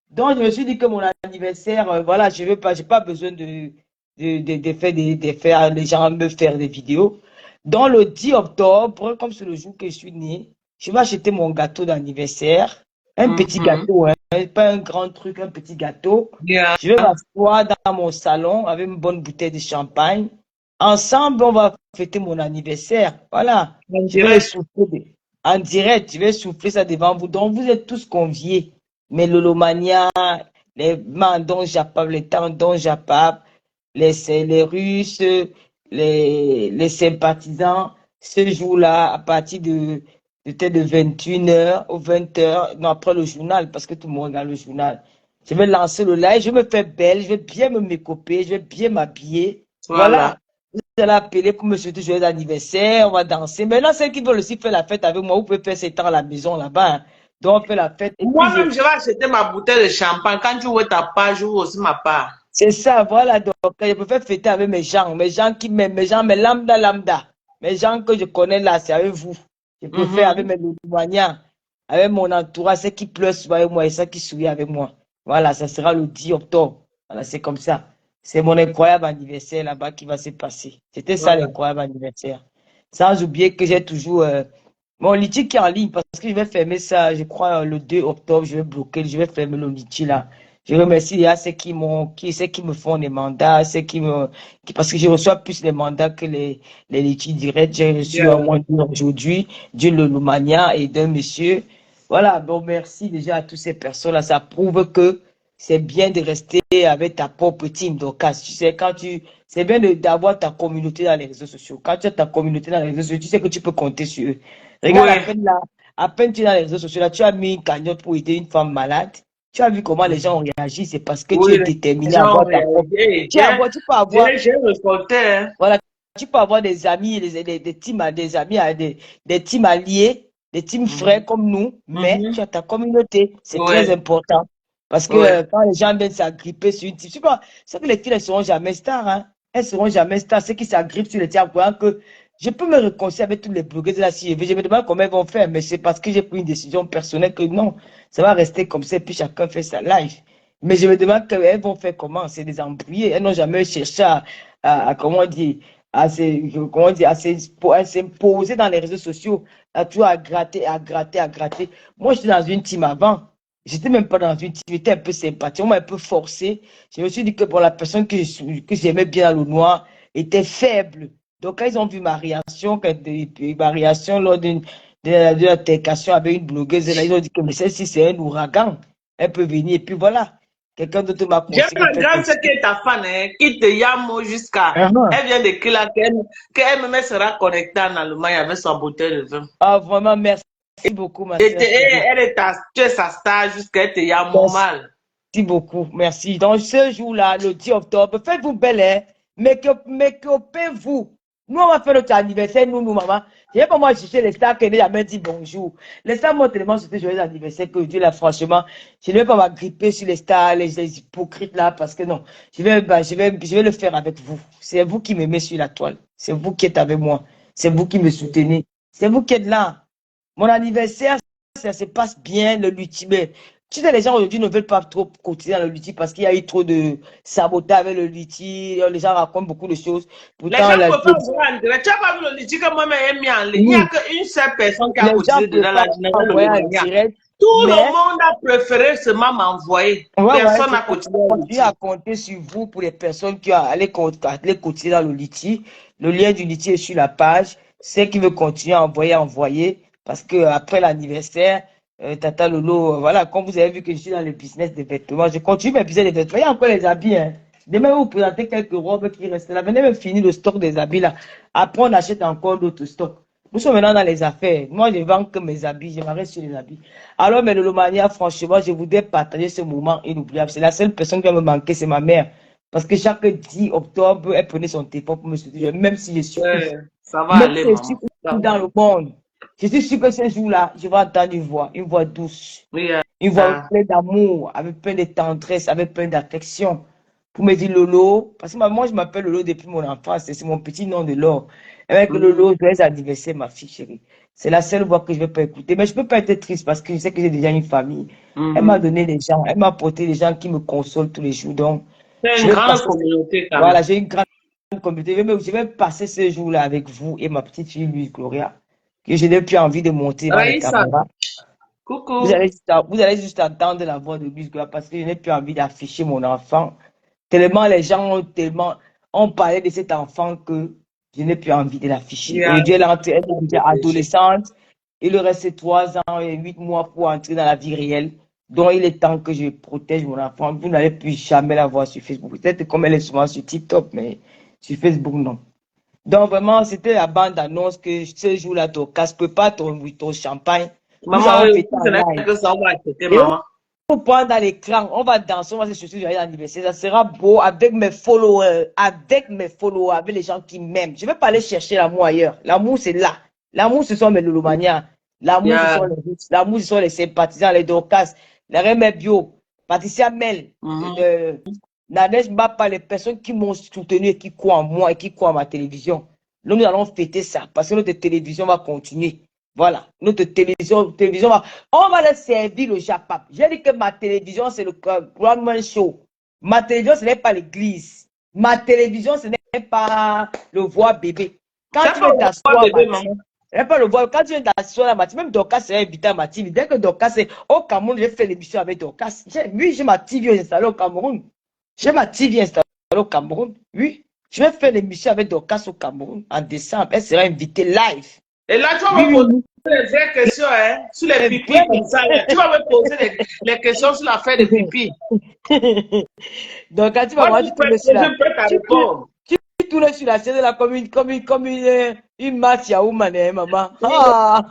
Donc, je me suis dit que mon anniversaire, voilà, je veux pas, j'ai pas besoin de faire les gens me faire des vidéos. Dans le 10 octobre, comme c'est le jour que je suis née, je vais acheter mon gâteau d'anniversaire. Un petit gâteau, hein, pas un grand truc, un petit gâteau. Je vais m'asseoir dans mon salon avec une bonne bouteille de champagne. Ensemble, on va fêter mon anniversaire. Voilà. Je vais souffler en direct. Je vais souffler ça devant vous. Donc, vous êtes tous conviés. Mes Lolomania, les mandons Japap, les tendons Japap, les Russes, les sympathisants, ce jour-là, à partir peut-être de 21h ou 20h, non, après le journal, parce que tout le monde regarde le journal. Je vais lancer le live, je vais me faire belle, je vais bien me mécoper, je vais bien m'habiller. Voilà. Vous allez appeler pour me souhaiter joyeux anniversaire, on va danser. Maintenant, ceux qui veulent aussi faire la fête avec moi, vous pouvez faire 7 ans à la maison là-bas. Hein. Donc, on fait la fête. Moi-même, je vais acheter ma bouteille de champagne. Quand tu vois ta part, je vois aussi ma part. C'est ça, voilà. Donc, je préfère fêter avec mes gens qui m'aiment, mes gens, mes lambda. Mes gens que je connais là, c'est avec vous. Je préfère avec mes loulous-maniens, avec mon entourage, ceux qui pleurent souvent avec moi et ceux qui sourient avec moi. Voilà, ça sera le 10 octobre. Voilà, c'est comme ça. C'est mon incroyable anniversaire là-bas qui va se passer. C'était ça l'incroyable anniversaire. Sans oublier que j'ai toujours mon litige qui est en ligne parce que je vais fermer ça, je crois, le 2 octobre, je vais bloquer, je vais fermer le litige là. Je remercie ceux qui me font des mandats, parce que je reçois plus les mandats que les litiges directs. J'ai reçu un moins aujourd'hui d'une Loloumania et d'un monsieur. Voilà, bon, merci déjà à toutes ces personnes-là. Ça prouve que c'est bien de rester avec ta propre team. Donc, tu sais, c'est bien d'avoir ta communauté dans les réseaux sociaux. Quand tu as ta communauté dans les réseaux sociaux, tu sais que tu peux compter sur eux. Regarde, À peine tu es dans les réseaux sociaux, là, tu as mis une cagnotte pour aider une femme malade. Tu as vu comment les gens ont réagi, c'est parce que tu Oui, es les déterminé à gens ont avoir ta propre. réagi. Tu peux avoir, J'ai récolté. Hein. voilà, tu peux avoir des amis, des teams, des amis, des teams alliés, des teams frères Mhm. comme nous, mais tu Mhm. as ta communauté. C'est très Ouais, important. Parce que ouais. quand les gens viennent s'agripper sur une team, tu sais pas, c'est que les filles, elles seront jamais stars, hein. Elles seront jamais stars. Ceux qui s'agrippent sur les teams, voyant que je peux me réconcilier avec tous les blogueurs de la CIV. Je me demande comment elles vont faire, mais c'est parce que j'ai pris une décision personnelle que non, ça va rester comme ça, et puis chacun fait sa life. Mais je me demande qu'elles vont faire comment. C'est des embrouillés. Elles n'ont jamais cherché comment dire, comment dire, à s'imposer dans les réseaux sociaux, à toujours à gratter, à gratter, à gratter. Moi, j'étais dans une team avant. J'étais même pas dans une team, j'étais un peu sympathique, on m'a un peu forcé. Je me suis dit que pour la personne que j'aimais bien dans le noir était faible. Donc, quand ils ont vu ma réaction, ma réaction lors d'une altercation avec une blogueuse, là, ils ont dit que mais celle-ci, c'est un ouragan. Elle peut venir. Et puis voilà, quelqu'un d'autre m'a J'aime conseillé de la faire grande comme ce qui est ta fan, hein, qui te yamo jusqu'à. ça. Elle vient d'écrire là qu'elle-même sera connectée en Allemagne avec son bouteille de vin. Ah, vraiment, merci beaucoup, ma Et soeur chérie. elle est tu es sa star jusqu'à elle te yamo Merci mal. beaucoup, merci. Donc, ce jour-là, le 10 octobre, faites-vous belle, hein, mais que vous. Nous, on va faire notre anniversaire, nous, maman. Je n'ai pas moi chercher les stars qui n'ont jamais dit bonjour. Les stars m'ont tellement souhaité joyeux anniversaire que Dieu, là, franchement, je ne vais pas m'agripper sur les stars, les hypocrites, là, parce que non, je vais le faire avec vous. C'est vous qui m'aimez sur la toile. C'est vous qui êtes avec moi. C'est vous qui me soutenez. C'est vous qui êtes là. Mon anniversaire, ça se passe bien, le lutti. Mais tu sais, les gens aujourd'hui ne veulent pas trop continuer dans le lutti parce qu'il y a eu trop de sabotage avec le lutti. Les gens racontent beaucoup de choses. Les Pourtant, gens ne peuvent pas voir en direct. Tu n'as pas vu le litige que moi-même ai mis en ligne. Il n'y a oui, qu'une seule personne qui a les gens cotisé ne peuvent dedans la pas générale de envoyer en Lomania. direct. Tout le Mais, monde a préféré seulement m'envoyer. ouais, Personne c'est n'a pour cotisé au continuer à litige. compter sur vous pour les personnes qui allaient cotiser dans le lutti. Le lien du lutti est sur la page. Ceux qui veulent continuer à envoyer, envoyer. Parce que après l'anniversaire, Tata Lolo, voilà, comme vous avez vu que je suis dans le business des vêtements, je continue mes business des vêtements. Il y a encore les habits, hein. Demain, vous présentez quelques robes qui restent là. Venez même finir le stock des habits là. Après, on achète encore d'autres stocks. Nous sommes maintenant dans les affaires. Moi, je vends que mes habits. Je m'arrête sur les habits. Alors, mais de Lomania, franchement, je voudrais partager ce moment inoubliable. C'est la seule personne qui va me manquer, c'est ma mère. Parce que chaque 10 octobre, elle prenait son téléphone pour me soutenir, même si je suis où. Ça va Même aller, si je suis maman. Ça où va dans le aller. monde. Je suis sûr que ce jour-là, je vais entendre une voix douce, Oui, une voix pleine d'amour, avec plein de tendresse, avec plein d'affection, pour me dire Lolo, parce que moi, je m'appelle Lolo depuis mon enfance, c'est mon petit nom de l'or. Avec mhm, Lolo, joyeux anniversaire, ma fille chérie. C'est la seule voix que je ne vais pas écouter, mais je ne peux pas être triste parce que je sais que j'ai déjà une famille. Elle m'a mhm. donné des gens, elle m'a apporté des gens qui me consolent tous les jours, donc C'est je une vais grande passer, communauté quand voilà, même. j'ai une grande communauté, je vais passer ce jour-là avec vous et ma petite fille, Louise Gloria, que je n'ai plus envie de monter dans les Raïssa, caméras. coucou. Vous allez juste entendre la voix de Louise Gloria parce que je n'ai plus envie d'afficher mon enfant. Tellement les gens ont parlé de cet enfant que je n'ai plus envie de l'afficher. Yeah, Aujourd'hui, elle est déjà protéger. adolescente. Il lui reste 3 ans et 8 mois pour entrer dans la vie réelle. Donc, il est temps que je protège mon enfant. Vous n'allez plus jamais la voir sur Facebook. Peut-être comme elle est souvent sur TikTok, mais sur Facebook, non. Donc, vraiment, c'était la bande-annonce que ce jour-là, Dorcas, prépare ton champagne. Nous Maman, allons fêter si en ce n'est live. que ça, on va acheter, Et maman. on prend dans l'écran, on va danser, on va se chercher joyeux anniversaire. Ça sera beau avec mes followers, avec les gens qui m'aiment. Je ne vais pas aller chercher l'amour ailleurs. L'amour, c'est là. L'amour, ce sont mes lolomaniens. L'amour, ce Yeah. sont les riches. L'amour, ce sont les sympathisants, les Dorcas, les Remets Bio, Patricia Mel, Mhm. Nadège Mbapa, les personnes qui m'ont soutenu et qui croient en moi et qui croient en ma télévision. Nous allons fêter ça parce que notre télévision va continuer. Voilà, notre télévision va. On va leur servir le Japap. J'ai dit que ma télévision, c'est le Grand Man Show. Ma télévision, ce n'est pas l'église. Ma télévision, ce n'est pas le voix bébé. Quand C'est tu pas veux au t'asseoir, bébé, Mathilde, maman. ce n'est pas le voix. Quand tu veux t'asseoir à Mathilde, même Dorcas s'est invité à Mathilde. Dès que Dorcas est au Cameroun, j'ai fait l'émission avec Dorcas. Oui, j'ai ma TV installée au Cameroun. J'ai ma TV installée au Cameroun. Oui, je vais faire l'émission avec Dorcas au Cameroun en décembre. Elle sera invitée live. Et là, tu vas Oui, me oui, poser oui. les vraies questions, hein, sur les C'est pipis vrai. comme ça. Là. Tu vas me poser les questions sur l'affaire des pipis. Donc, quand tu vas Moi, voir, tu tombes sur je suis prête à tu, répondre. tournait sur la scène là comme une match à Oumane, maman. Ah.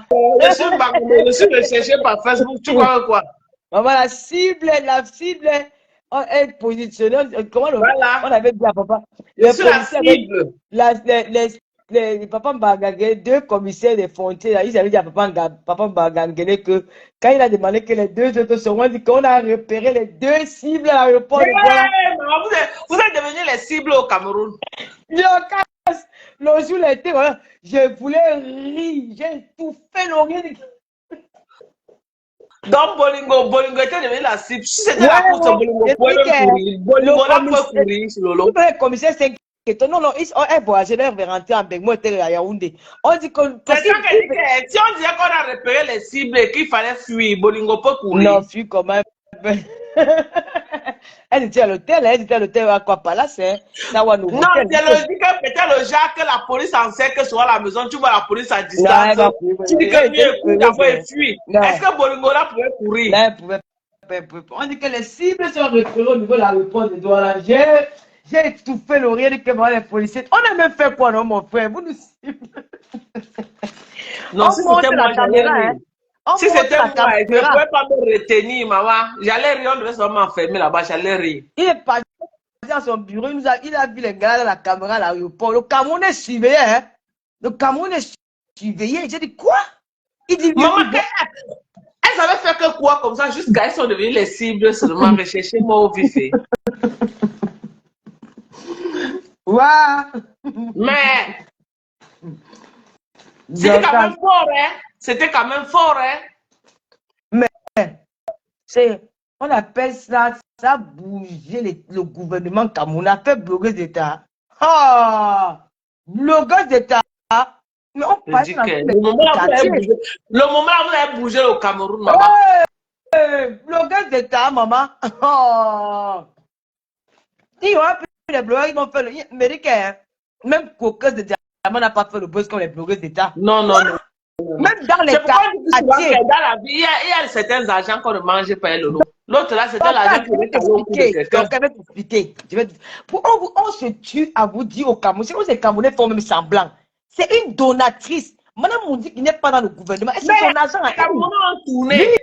Je suis Bangamé, je suis recherché par Facebook, tu crois quoi? Maman, la cible, est positionnée. Comment Voilà. on avait dit à papa? Je Les suis la policiers avaient cible. les papa Mbagangele, deux commissaires des frontières, là, ils avaient dit à papa Mbagangele que quand il a demandé que les deux autres seront, on dit qu'on a repéré les deux cibles à l'aéroport de Douala. Maman, vous êtes devenus les cibles au Cameroun. Le jour l'été, voilà, je voulais rire, j'ai tout fait l'oreille. Donc, Bolingo était devenu la cible. Si c'était Ouais, la course, ouais. Bolingo Je pouvait dis même courir. Bolingo là peut courir sur le long. le commissaire 5 non, non, ils voyagé, ils rentrer en Bengo, ils à Yaoundé. On dit que. C'est ça que je dis que si on disait qu'on a repéré les cibles et qu'il fallait fuir, Bolingo peut courir. Non, fuis quand même. Elle était à l'hôtel, à quoi Palace, hein. Ça va nous. Non, c'est logique que peut-être le genre que la police en sait que soit à la maison, tu vois la police à distance. Tu dis que mieux écoute d'abord et fuit. Est-ce que Bolingo là pouvait courir? Non, il pouvait. On dit que les cibles sont repérées au niveau de l'aéroport de Douala. J'ai étouffé l'oreille de que les policiers. On a même fait quoi, non, mon frère? Vous nous ciblez. Non, si c'était moi, j'allais rire. Si c'était moi, je ne pouvais pas me retenir, maman. J'allais rire, on devait seulement m'enfermer là-bas, j'allais rire. Il est parti dans son bureau, il a vu les gars dans la caméra à l'aéroport. Le Cameroun est surveillé, hein? Le Cameroun est surveillé. J'ai dit quoi? Il dit maman, elles avaient fait que quoi comme ça, jusqu'à elles sont devenues les cibles seulement rechercher moi au vif. Mais c'était quand même fort, hein? C'était quand même fort, hein? Mais on appelle ça a bougé le gouvernement camerounais, a fait blogueuse d'État. Ah! Blogueuse d'État. Mais on passe dans le moment là, vous avez bougé au Cameroun, maman. Blogueuse d'État, maman. Oh! Ils ont appelé les blogueurs, ils vont faire le américain. Même coqueuse de diamant n'a pas fait le buzz comme les blogueuses d'État. Non, non, non. Même dans les quartiers. Dans la vie, il y a certains argents qu'on ne mange pas, le lot. L'autre là, c'était l'argent qui était au cou de quelqu'un. Je vais t'expliquer. On se tue à vous dire au Cameroun. C'est comme ces Camerounais font même semblant. C'est une donatrice. Madame Moudi qui n'est pas dans le gouvernement. Est-ce que son argent les Camerounais ont tourné.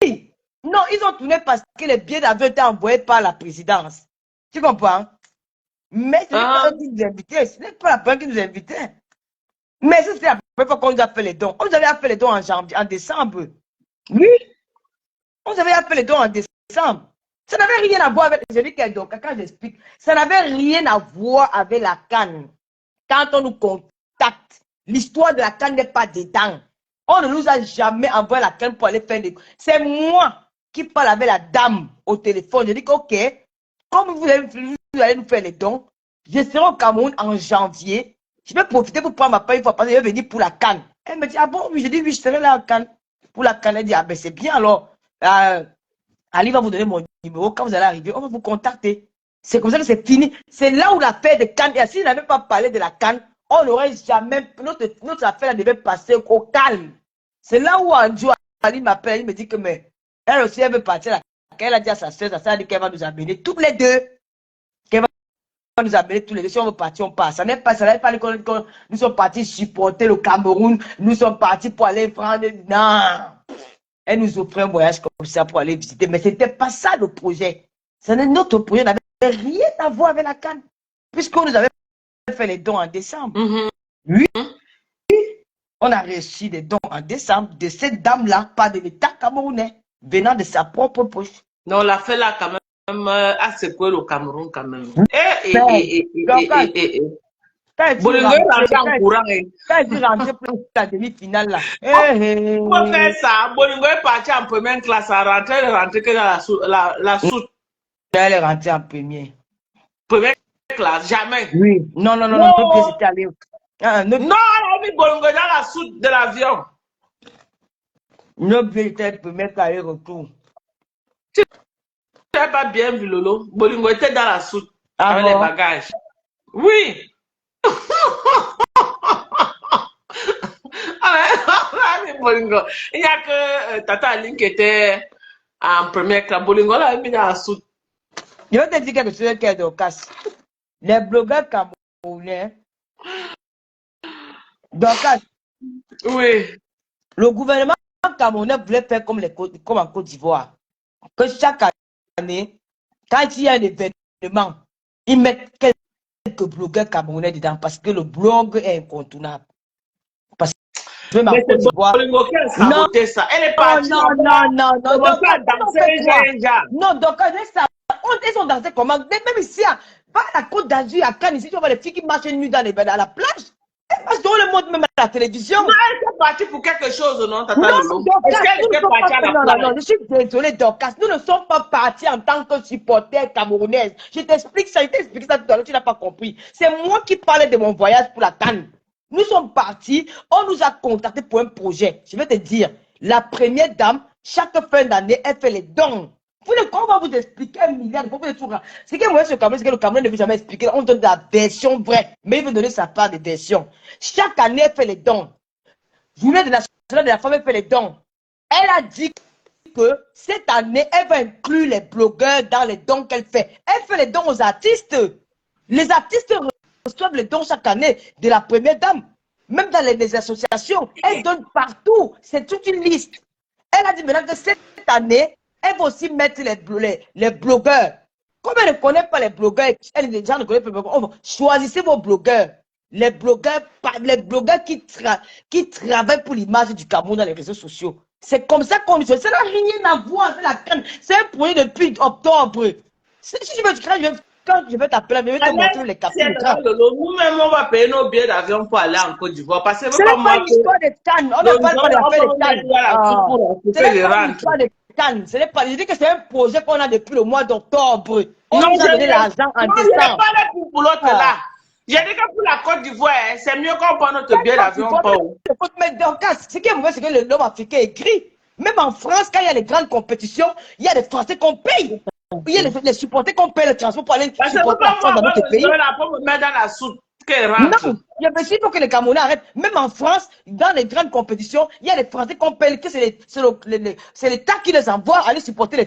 Oui. Non, ils ont tourné parce que les billets d'avion étaient envoyés par la présidence. Tu comprends? Mais ce n'est pas eux qui nous invitaient. Ce n'est pas la banque qui nous invitait. Mais c'est la première fois qu'on nous a fait les dons. On nous avait fait les dons en décembre. Oui. On nous avait fait les dons en décembre. Ça n'avait rien à voir avec. Je dis que donc, quand j'explique, ça n'avait rien à voir avec la canne. Quand on nous contacte, l'histoire de la canne n'est pas dedans. On ne nous a jamais envoyé la canne pour aller faire des. C'est moi qui parle avec la dame au téléphone. Je dis que, ok, comme vous allez nous faire les dons, je serai au Cameroun en janvier. Je vais profiter pour prendre ma paille une fois parce que je vais venir pour la canne. Elle me dit, ah bon, oui, je dis, oui, je serai là en canne. Pour la canne, elle dit, ah ben c'est bien alors. Ali va vous donner mon numéro. Quand vous allez arriver, on va vous contacter. C'est comme ça que c'est fini. C'est là où l'affaire de canne, et s'il n'avait pas parlé de la canne, on n'aurait jamais, notre affaire devait passer au calme. C'est là où Andrew Ali m'appelle, il me dit que, mais elle aussi, elle veut partir. Elle a dit à sa soeur, ça a dit qu'elle va nous amener toutes les deux. Nous amener tous les deux. Si on veut partir, on part. Ça n'est pas que nous sommes partis supporter le Cameroun. Nous sommes partis pour aller prendre. Non. Elle nous offrait un voyage comme ça pour aller visiter. Mais ce n'était pas ça le projet. Notre projet n'avait rien à voir avec la canne. Puisqu'on nous avait fait les dons en décembre. Oui. On a reçu des dons en décembre de cette dame-là, pas de l'État camerounais, venant de sa propre poche. Non, on l'a fait là quand même. À secouer le Cameroun quand même. Bolingo est rentré en courant. Quand il est rentré pour la demi-finale là. Pour faire ça, Bolingo est parti en première classe, à rentrer, elle est rentrée que dans la soute. Elle est rentrée en première. Première classe, jamais. Oui. Non, notre pied c'était allé. Non, elle a mis Bolingo dans la soute de l'avion. Notre pied était première aller-retour. Tu n'as pas bien vu Lolo. Bolingo était dans la soute avec bon? les bagages. Oui. Bolingo. Il n'y a que Tata Aline qui était en première classe. Bolingo l'a mis dans la soute. Je vais te dire quelque chose qui est de casse. Les blogueurs camerounais Camerounais. Donc, Oui. le gouvernement camerounais voulait faire comme en Côte d'Ivoire. Que chaque année, quand il y a un événement, ils mettent quelques blogueurs camerounais dedans parce que le blog est incontournable. Parce que même en Mais c'est Côte d'Ivoire. Bolingo qui a Non, saboté ça. Elle est non, partie non, là-bas. non, non, non. Commencer Donc, à ils ont danser, fait quoi? ja. Non, donc, ils sont dansés comment? Même ici, pas à la Côte d'Azur, à Cannes, ici, tu vois les filles qui marchent nues dans la plage. Elles marchent dans le monde, même à la télévision. Non, elle était partie pour quelque chose, non, Tata Non, Lolo? Est-ce Dorcas, qu'elle nous ne était sommes partie à pas... la Non, non, non, plage? je suis désolée, Dorcas. Nous ne sommes pas partis en tant que supporters camerounaises. Je t'explique ça, je t'ai expliqué ça tout à l'heure, tu n'as pas compris. C'est moi qui parlais de mon voyage pour la Cannes. Nous sommes partis, on nous a contactés pour un projet. Je vais te dire, la première dame, chaque fin d'année, elle fait les dons. On va vous expliquer un milliard de choses. Ce qui est mauvais sur le Cameroun, c'est que le Cameroun ne veut jamais expliquer. On donne la version vraie, mais il veut donner sa part de version. Chaque année, elle fait les dons. Journée de nationale de la femme, elle fait les dons. Elle a dit que cette année, elle va inclure les blogueurs dans les dons qu'elle fait. Elle fait les dons aux artistes. Les artistes reçoivent les dons chaque année de la première dame. Même dans les associations, elle donne partout. C'est toute une liste. Elle a dit maintenant que cette année, elle va aussi mettre les blogueurs. Comme elle ne connaît pas les blogueurs, elle déjà ne connaît pas les blogueurs. Choisissez vos blogueurs. Les blogueurs qui travaillent pour l'image du Cameroun dans les réseaux sociaux. C'est comme ça qu'on fait. Ça n'a rien à voir avec la canne. C'est un projet depuis octobre. Si je veux, quand je vais t'appeler, je vais te montrer les captures d'écran. Nous-mêmes, on va payer nos billets d'avion pour aller en Côte d'Ivoire. Parce que Ce n'est pas une histoire de canne. On ne parle pas de l'affaire de canne. Ce n'est pas une histoire de canne. Je dis que c'est un projet qu'on a depuis le mois d'octobre. On non, nous a donné l'argent en non, je décembre. n'ai pas là pour l'autre là. J'ai dit que pour la Côte d'Ivoire, c'est mieux qu'on prenne notre billet d'avion. Mais donc, ce qui est mauvais, c'est que l'homme africain est gris. Même en France, quand il y a les grandes compétitions, il y a des Français qu'on paye. Il y a les supporters qu'on paye le transport pour aller supporter la France dans notre pays. Pour me mettre dans la soupe. Non, il y a il faut que les Camerounais arrêtent. Même en France, dans les grandes compétitions, il y a les Français qu'on paye, que c'est l'État qui les envoie aller supporter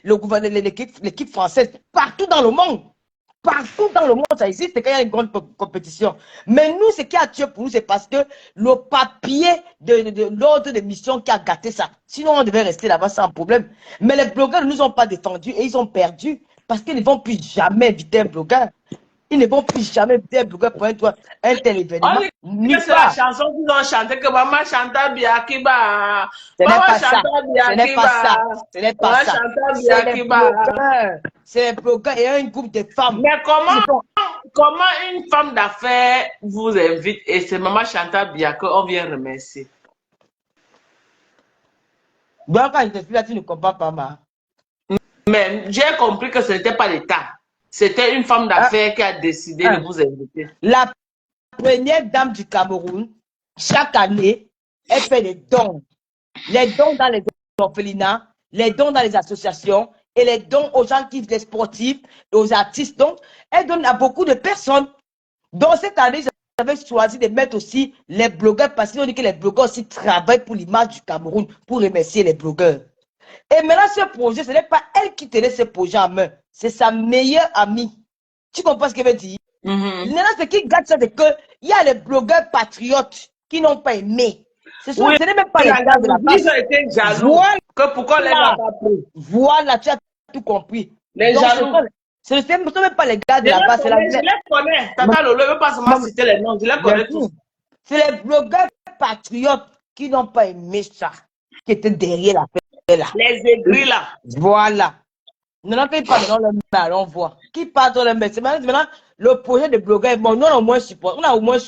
l'équipe française partout dans le monde. Partout dans le monde, ça existe quand il y a une grande compétition. Mais nous, ce qui a tué pour nous, c'est parce que le papier de l'ordre de mission qui a gâté ça. Sinon, on devait rester là-bas sans problème. Mais les blogueurs ne nous ont pas défendus et ils ont perdu parce qu'ils ne vont plus jamais éviter un blogueur. Ils ne vont plus jamais bien bloguer pour un tel événement. C'est la chanson qu'ils ont chanté que Maman Chanta Biakiba. Ce n'est pas ça. Ce n'est pas ça. Ce n'est pas ça. C'est les blogueurs et un groupe de femmes. Mais comment une femme d'affaires vous invite et c'est Maman Chanta Bia qu'on vient remercier? Donc, quand je te suis là, tu ne comprends pas, ma. Mais j'ai compris que ce n'était pas l'État. C'était une femme d'affaires qui a décidé de vous inviter. La première dame du Cameroun, chaque année, elle fait des dons. Les dons dans les orphelinats, les dons dans les associations et les dons aux gens qui les sportifs, aux artistes. Donc, elle donne à beaucoup de personnes. Donc, cette année, j'avais choisi de mettre aussi les blogueurs parce qu'on dit que les blogueurs aussi travaillent pour l'image du Cameroun pour remercier les blogueurs. Et maintenant, ce projet, ce n'est pas elle qui tenait ce projet en main. C'est sa meilleure amie. Tu comprends ce qu'elle veut dire? Maintenant, ce qui gâte ça, c'est qu'il y a les blogueurs patriotes qui n'ont pas aimé. Ce n'est même pas les gars de la base. Ils ont été jaloux. Que pourquoi les gars pas pris? Voilà, tu as tout compris. Les jaloux. Ce ne sont même pas les gars de la base. Je les connais. Tata Lolo ne veut pas seulement citer les noms. Je les connais tous. C'est les blogueurs patriotes qui n'ont pas aimé ça, qui étaient derrière la paix là. Les aigris là. Voilà. Maintenant, quand ils parlent dans le mail, on voit. Qui parle dans le mail? C'est maintenant le projet de blogueur. Bon, nous, on a au moins support. On a au moins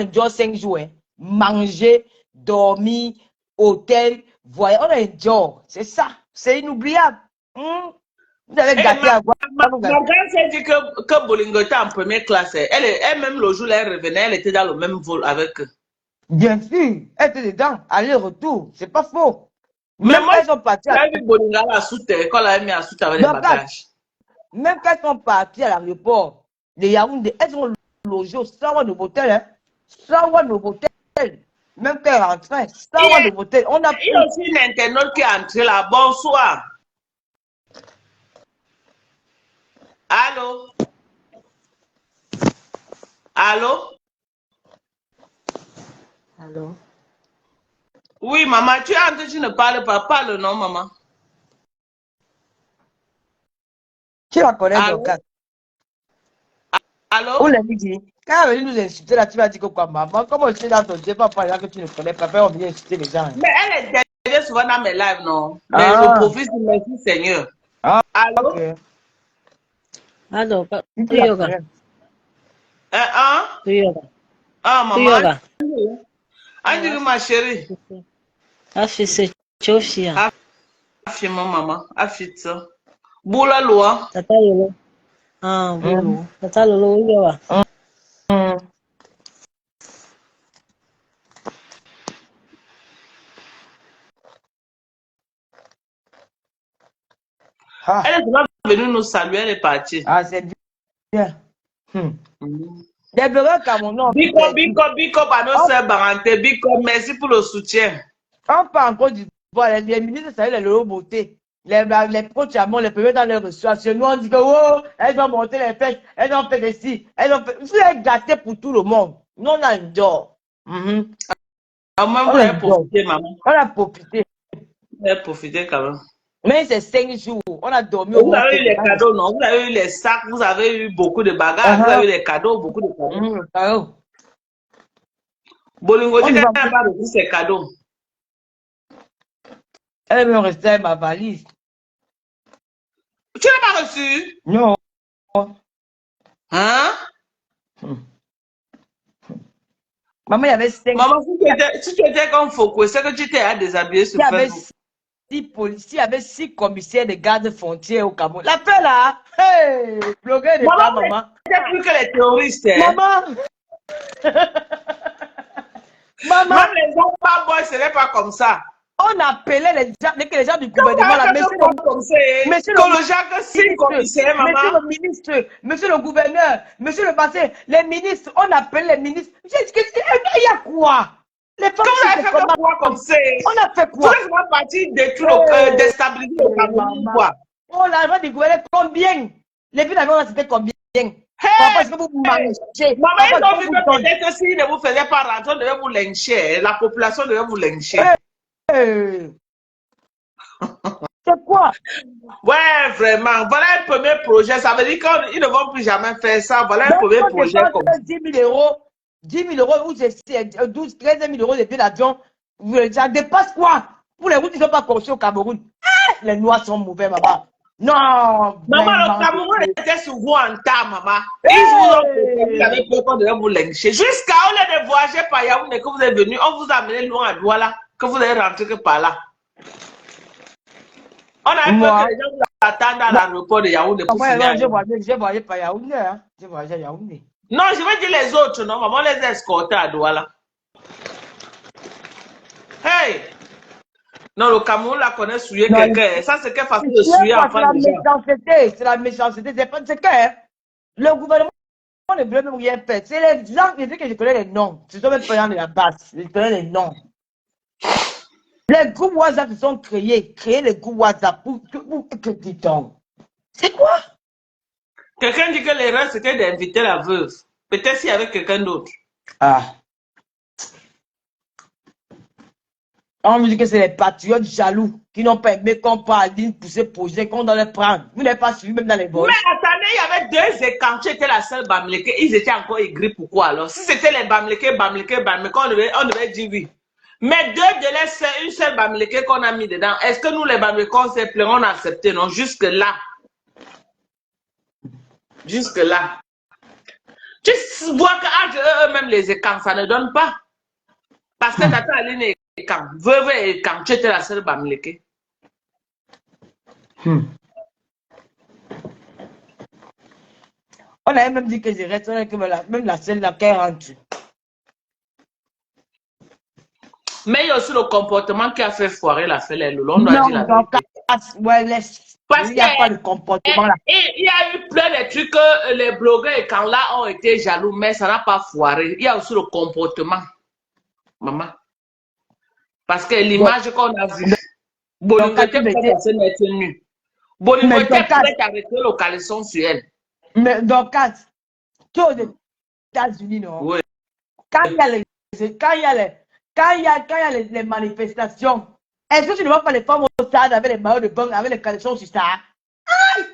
un job 5 jours. Hein. Manger, dormir, hôtel, voyager. On a un job. C'est ça. C'est inoubliable. Vous avez gâté à voir. Ma grande s'est dit que Bolingo était en première classe. Elle-même, le jour où elle revenait, elle était dans le même vol avec eux. Bien sûr. Elle était dedans. Aller-retour. C'est pas faux. Mais même moi, quand ils sont partis quand elle a mis à soute avec les bagages. Même quand ils sont partis à l'aéroport de Yaoundé, elles ont logé au Sawa de Hôtel. Hein? Sawa de Hôtel. Même quand elles rentraient, Sawa de Hôtel. Il y a aussi une internaute qui est entrée là. Bonsoir. Allô? Allô? Allô? Oui, maman, tu es en train de ne parles pas. Parle, non, maman. Tu la connais, Allô? Dorcas. Allô? On l'a dit. Quand elle est venue nous insulter, là, tu vas dire que quoi, maman? Comment je suis dans ton Dieu, pas là que tu ne connais pas, on vient insulter les gens. Mais elle est derrière souvent dans mes lives, non? Mais je Ah, profite du merci Seigneur. ah, Allô? ok. Allô? Tu la Tuyoga. connais. Hein? Tuyoga. Ah, maman. Tuyoga. Andy, ma chérie. Afise Choshia. Afima, maman. Afita. Boula loi. Tata Lolo. Ah, Hum, Bolo. Tata Lolo, Uyoga. hum. Ah, Elle est souvent venue nous saluer, elle est partie. ah c'est bien. Hum. Mhm. Des bureaux Camerounais ont Biko, perdu. Biko, Biko, par nos On, sœurs Baranté. Biko, merci pour le soutien. on parle encore du pouvoir. Les ministres, ça y est, les loro beauté. Les pro-chamons, les premiers dans les ressources. Chez nous, on dit que, oh, elles ont monté les fesses, elles ont fait des ci, elles ont fait. Vous êtes gâtés pour tout le monde. Nous, on a une dor. Mhm. Au moins, On vous a avez une dor. profité, maman. On a profité. Vous avez profité quand même. Mais c'est 5 jours. On a dormi Et au vous moins avez eu 7 les heures. cadeaux, non? Vous avez eu les sacs, vous avez eu beaucoup de bagages, vous Uh-huh. avez eu les cadeaux, beaucoup de cadeaux. Cadeau. Bolingo, On tu ne n'as va pas reçu ces cadeaux. Elle me restait ma valise. Tu n'as pas reçu? Non. Hein? Hum. Maman, il y avait 5. Maman, si tu étais comme Foucault, c'est que tu t'es déshabillé Il y sur avait Facebook. 6 policiers, il y avait 6 commissaires de garde-frontières au Cameroun. La paix là, hey, blogueur de Maman, quoi, vous maman? n'étiez plus que les terroristes, hein? Maman, maman, Même les gens pas boys, ce n'est pas comme ça. on appelait les gens du Quand gouvernement là, tu as quelques fois comme ça, hein, monsieur que le le genre que c'est ministre, commissaire, monsieur maman. le ministre, monsieur le gouverneur, monsieur le passé, les ministres, on appelle les ministres. J'ai dit, il y a quoi? Les femmes, Quand vous avez c'est fait comment? que quoi comme ça, On a fait vous quoi? êtes vraiment parti Hey, déstabiliser le Cameroun, maman. quoi. Oh, l'argent du gouvernement, combien? Les filles d'avion, c'était combien? Papa, est-ce que vous mangez? Maman, Papa, ils est-ce ont que vu vous que donnez? peut-être s'ils ne vous faisaient pas rentrer, on devait vous lyncher. La population devait vous lyncher. Hey, c'est quoi? Ouais, vraiment. Voilà un premier projet. Ça veut dire qu'ils ne vont plus jamais faire ça. Voilà un Donc, premier on projet dépense comme ça. 10 000 euros, 10 000 euros, ou c'est 12, 13 000 euros de billets d'avion. Ça dépasse quoi? Pour les routes, ils ne sont pas construits au Cameroun. Ah, les Noirs sont mauvais, maman. Non, Maman, le vraiment. Cameroun était sur vous en temps, maman. Ils vous ont préparé, ils Hey! avaient peur qu'on devait vous lyncher. Jusqu'à où lieu de voyager par Yaoundé que vous êtes venu, on vous a amené loin à Douala, que vous allez rentrer que par là. On avait peur Moi, que les gens vous attendent à l'aéroport de Yaoundé pour moi, finir à j'ai Yaoundé. voyagé par Yaoundé. Hein. J'ai voyagé à Yaoundé. Non, je veux dire les autres, non, maman les a escortés à Douala. Hey! Non, le Cameroun la connaît souiller Non, quelqu'un. Ça, c'est quelle façon de c'est souiller quoi? en C'est face la des gens. méchanceté. C'est la méchanceté. C'est pas c'est que hein, le gouvernement ne veut même rien faire. C'est les gens qui disent que je connais les noms. Ce sont mes parents de la base. Je connais les noms. Les groupes WhatsApp se sont créés. Créer les groupes WhatsApp pour que dit-on? C'est quoi? Quelqu'un dit que l'erreur, c'était d'inviter la veuve. Peut-être s'il y avait quelqu'un d'autre. Ah. On me dit que c'est les patriotes jaloux qui n'ont pas aimé qu'on parle d'une poussée projet qu'on doit les prendre. Vous n'avez pas suivi même dans les Mais voices. attendez, il y avait deux écans. Tu étais la seule Bamileke. Ils étaient encore aigris. Pourquoi alors? Si c'était les Bamileke, on devait dire oui. Mais deux de les une seule Bamileke qu'on a mis dedans. Est-ce que nous, les Bamileke, on s'est plaint, on a accepté? Non, jusque-là. Jusque-là. Tu vois qu'entre eux-mêmes, les écans, ça ne donne pas. Parce que Tata Aline est écan. Veuve et écan. Tu étais la seule Bamileke. On avait même dit que je resterais que même la seule là qui rentre. Mais il y a aussi le comportement qui a fait foirer la fête. On doit Non, dire la donc, vérité. ouais, Parce il n'y a pas de comportement là. il y a eu plein de trucs que les blogueurs et quand là ont été jaloux, mais ça n'a pas foiré. Il y a aussi le comportement, maman. Parce que l'image qu'on a vue, Bolingo était prête à se mettre nue. Bolingo était prête à retirer le caleçon sur elle. Mais donc, États-Unis, non? Oui. Quand il y a les manifestations, est-ce que tu ne vois pas les femmes au stade avec les maillots de bain, avec les caleçons sur ça? Aïe!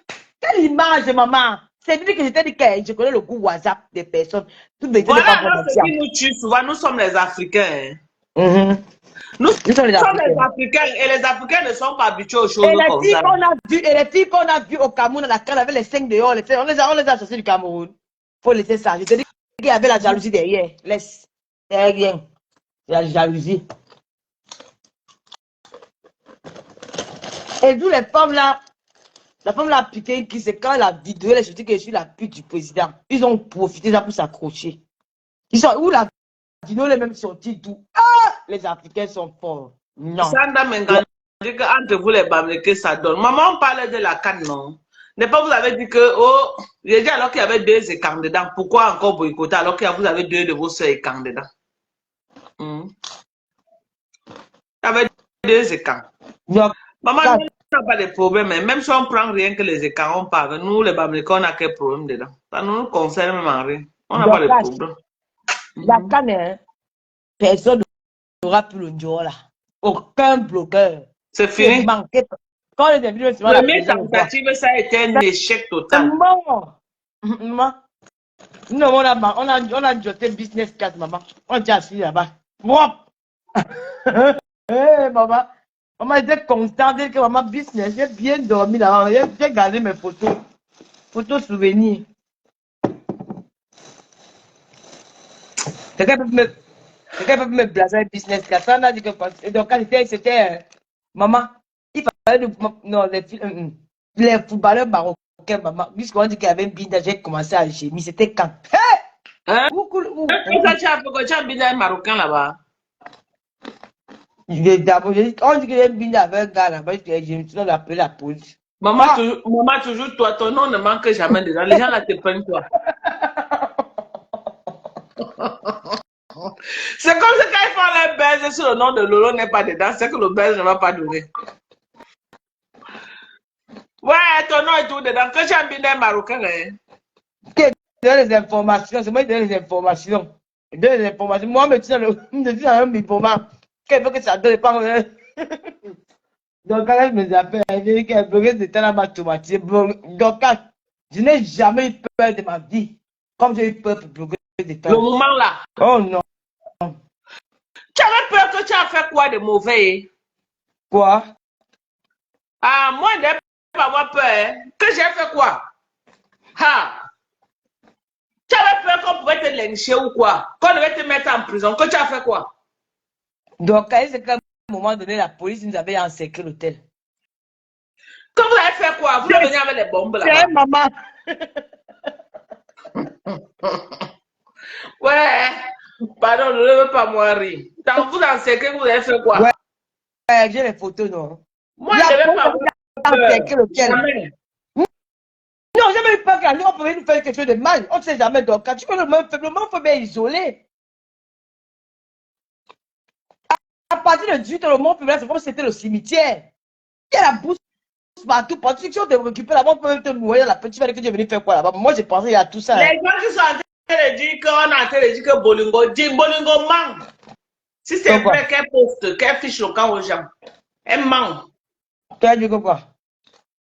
Quelle image, maman! C'est lui que je t'ai dit que je connais le goût WhatsApp des personnes. Voilà, alors ce qui nous tue souvent, nous sommes les Africains. Nous sommes les Africains et les Africains ne sont pas habitués aux choses comme ça. Et les filles qu'on a vues au Cameroun, à la canne avec les 5 dehors, on les a sortis du Cameroun. Faut laisser ça. Je te dis qu'il y avait la jalousie derrière. Laisse. C'est rien. C'est la jalousie. Et d'où les femmes là, la femme l'a piqué qui c'est quand la vidéo, elle a sorti que je suis la pute du président. Ils ont profité ça pour s'accrocher. Ils sont où la vidéo, les mêmes sorties d'où? Ah, les Africains sont forts. Non. Ça dit que entre vous les Bamileke, ça donne. Maman, on parlait de la canne, non? N'est pas vous avez dit que, oh, j'ai dit alors qu'il y avait 2 écarts dedans. Pourquoi encore boycotter alors que vous avez 2 de vos soeurs écarts dedans? Il y avait 2 écarts. Donc, maman, nous n'a pas de problème. Même si on prend rien que les écarts, on parle. Nous, les Bamileke, on n'a quel problème dedans. Ça ne nous concerne même rien. On n'a pas de problème. La canne, hein, personne n'aura plus le jour là. Aucun blogueur. C'est fini. Quand les invités la première tentative, ça a été un échec total. Maman. Non, on a jeté business class, maman. On est assis là-bas. Hey, maman. Maman était contente que maman business. J'ai bien dormi là-bas. J'ai gardé mes photos. Photos souvenirs. Quelqu'un peut me blaser business class. On a dit que donc quand c'était maman. Il fallait non, les footballeurs marocains, maman. Puisqu'on dit qu'il y avait un binda, j'ai commencé à gémir. C'était quand? Hein? Tu as un binda marocain là-bas? On dit qu'il y a un binda avec un gars là-bas. Je me suis appelé la police. Maman, toujours toi, ton nom ne manque jamais dedans. Les gens là te prennent toi. C'est comme ça quand ils font les baises sur le nom de Lolo n'est pas dedans, c'est que le baise ne va pas donner. Ouais, ton nom est tout dedans. Que j'ai un binda marocain, hein? Qui donne les informations? C'est moi qui donne les informations. Il donne les informations. Moi, je suis dans un bipoment. Qu'elle veut que ça donne pas. Donc, quand elle me appelle, elle dit qu'elle veut que c'était là-bas automatique. Donc, je n'ai jamais eu peur de ma vie. Comme j'ai eu peur pour bloquer des temps. Le moment là. Oh non. Tu avais peur que tu as fait quoi de mauvais? Quoi? Ah, moi, je n'ai pas avoir peur. Hein. Que j'ai fait quoi? Ha! Tu avais peur qu'on pouvait te lyncher ou quoi? Qu'on devait te mettre en prison. Que tu as fait quoi? Donc, c'est qu'à un moment donné, la police nous avait encerclé l'hôtel. Que vous avez fait quoi? Vous avez venu avec les bombes là-bas. C'est maman. Ouais. Pardon, ne veux pas moi rire. Dans vous encerclez, vous avez fait quoi? Ouais, j'ai les photos, non? Moi, je ne vais pas encercler l'hôtel. Jamais. Non, jamais eu peur qu'on pouvait nous faire quelque chose de mal. On ne sait jamais. Donc, quand tu veux le monde faut bien isoler. À partir de 18 le monde public, c'est comme si c'était le cimetière. Il y a la bourse partout. Parce que si on te récupère là-bas, on peut te noyer dans la petite vague que tu es venu faire quoi là-bas. Moi, j'ai pensé il y a tout ça. Les gens qui sont en train de dire qu'on est en train de dire que Bolingo ment. Si c'est vrai qu'elle poste, qu'elle fiche le camp aux gens, elle ment. Qu'elle dit quoi?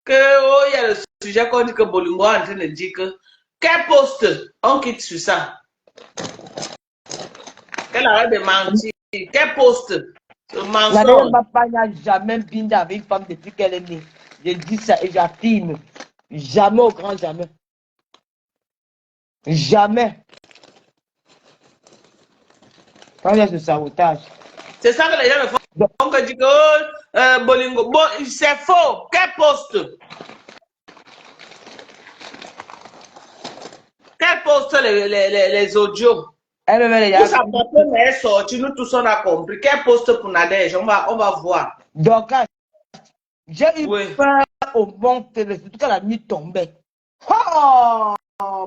Que, il y a le sujet qu'on dit que Bolingo est en train de dire que qu'elle poste, on quitte sur ça. Qu'elle arrête de mentir. Qu'elle poste. Ce mensonge. La papa n'a jamais bindé avec une femme depuis qu'elle est née. Je dis ça et j'affirme. Jamais au grand jamais. Jamais. Quand il y a ce sabotage. C'est ça que les gens me font. Donc, on dit que Bolingo. Bon, c'est faux. Qu'elle poste. Qu'elle poste les audios. Elle me met les gars. Sa personne est sortie, nous tous on a compris. Qu'elle poste pour Nadège, on va voir. Donc, j'ai eu peur au bon télé, surtout quand la nuit tombait. Oh,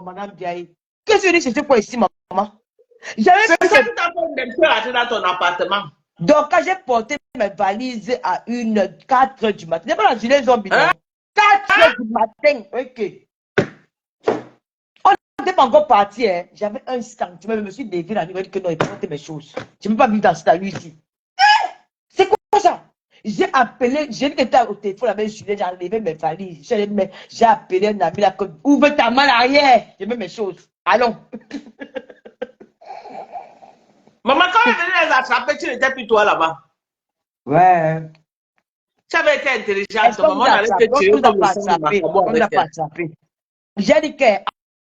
madame Diaye. Qu'est-ce que tu dis, c'était quoi ici, maman? C'est ça que tu as fait dans ton appartement. Donc, quand j'ai porté mes valises à 4 h du matin, c'est pas la gilet zombie, 4 h du matin, ok. n'était pas encore parti, hein, j'avais un sentiment, je me suis levé la nuit, je me dit que non, il faut monter mes choses. Je ne peux pas vivre dans cette rue ici. C'est quoi ça? J'ai appelé, j'ai dit que j'étais au téléphone avec Julien, j'ai enlevé mes valises. J'ai appelé un ami là, ouvre ta main arrière, je mets mes choses. Allons. Maman, quand elle venait les attraper, tu n'étais plus toi là-bas. Ouais. Tu avais été intelligente. Est-ce qu'on Maman allait te tuer on ne comme le pas sang de attrapé? Macabo On ne avec pas elle. attrapé. J'ai dit que,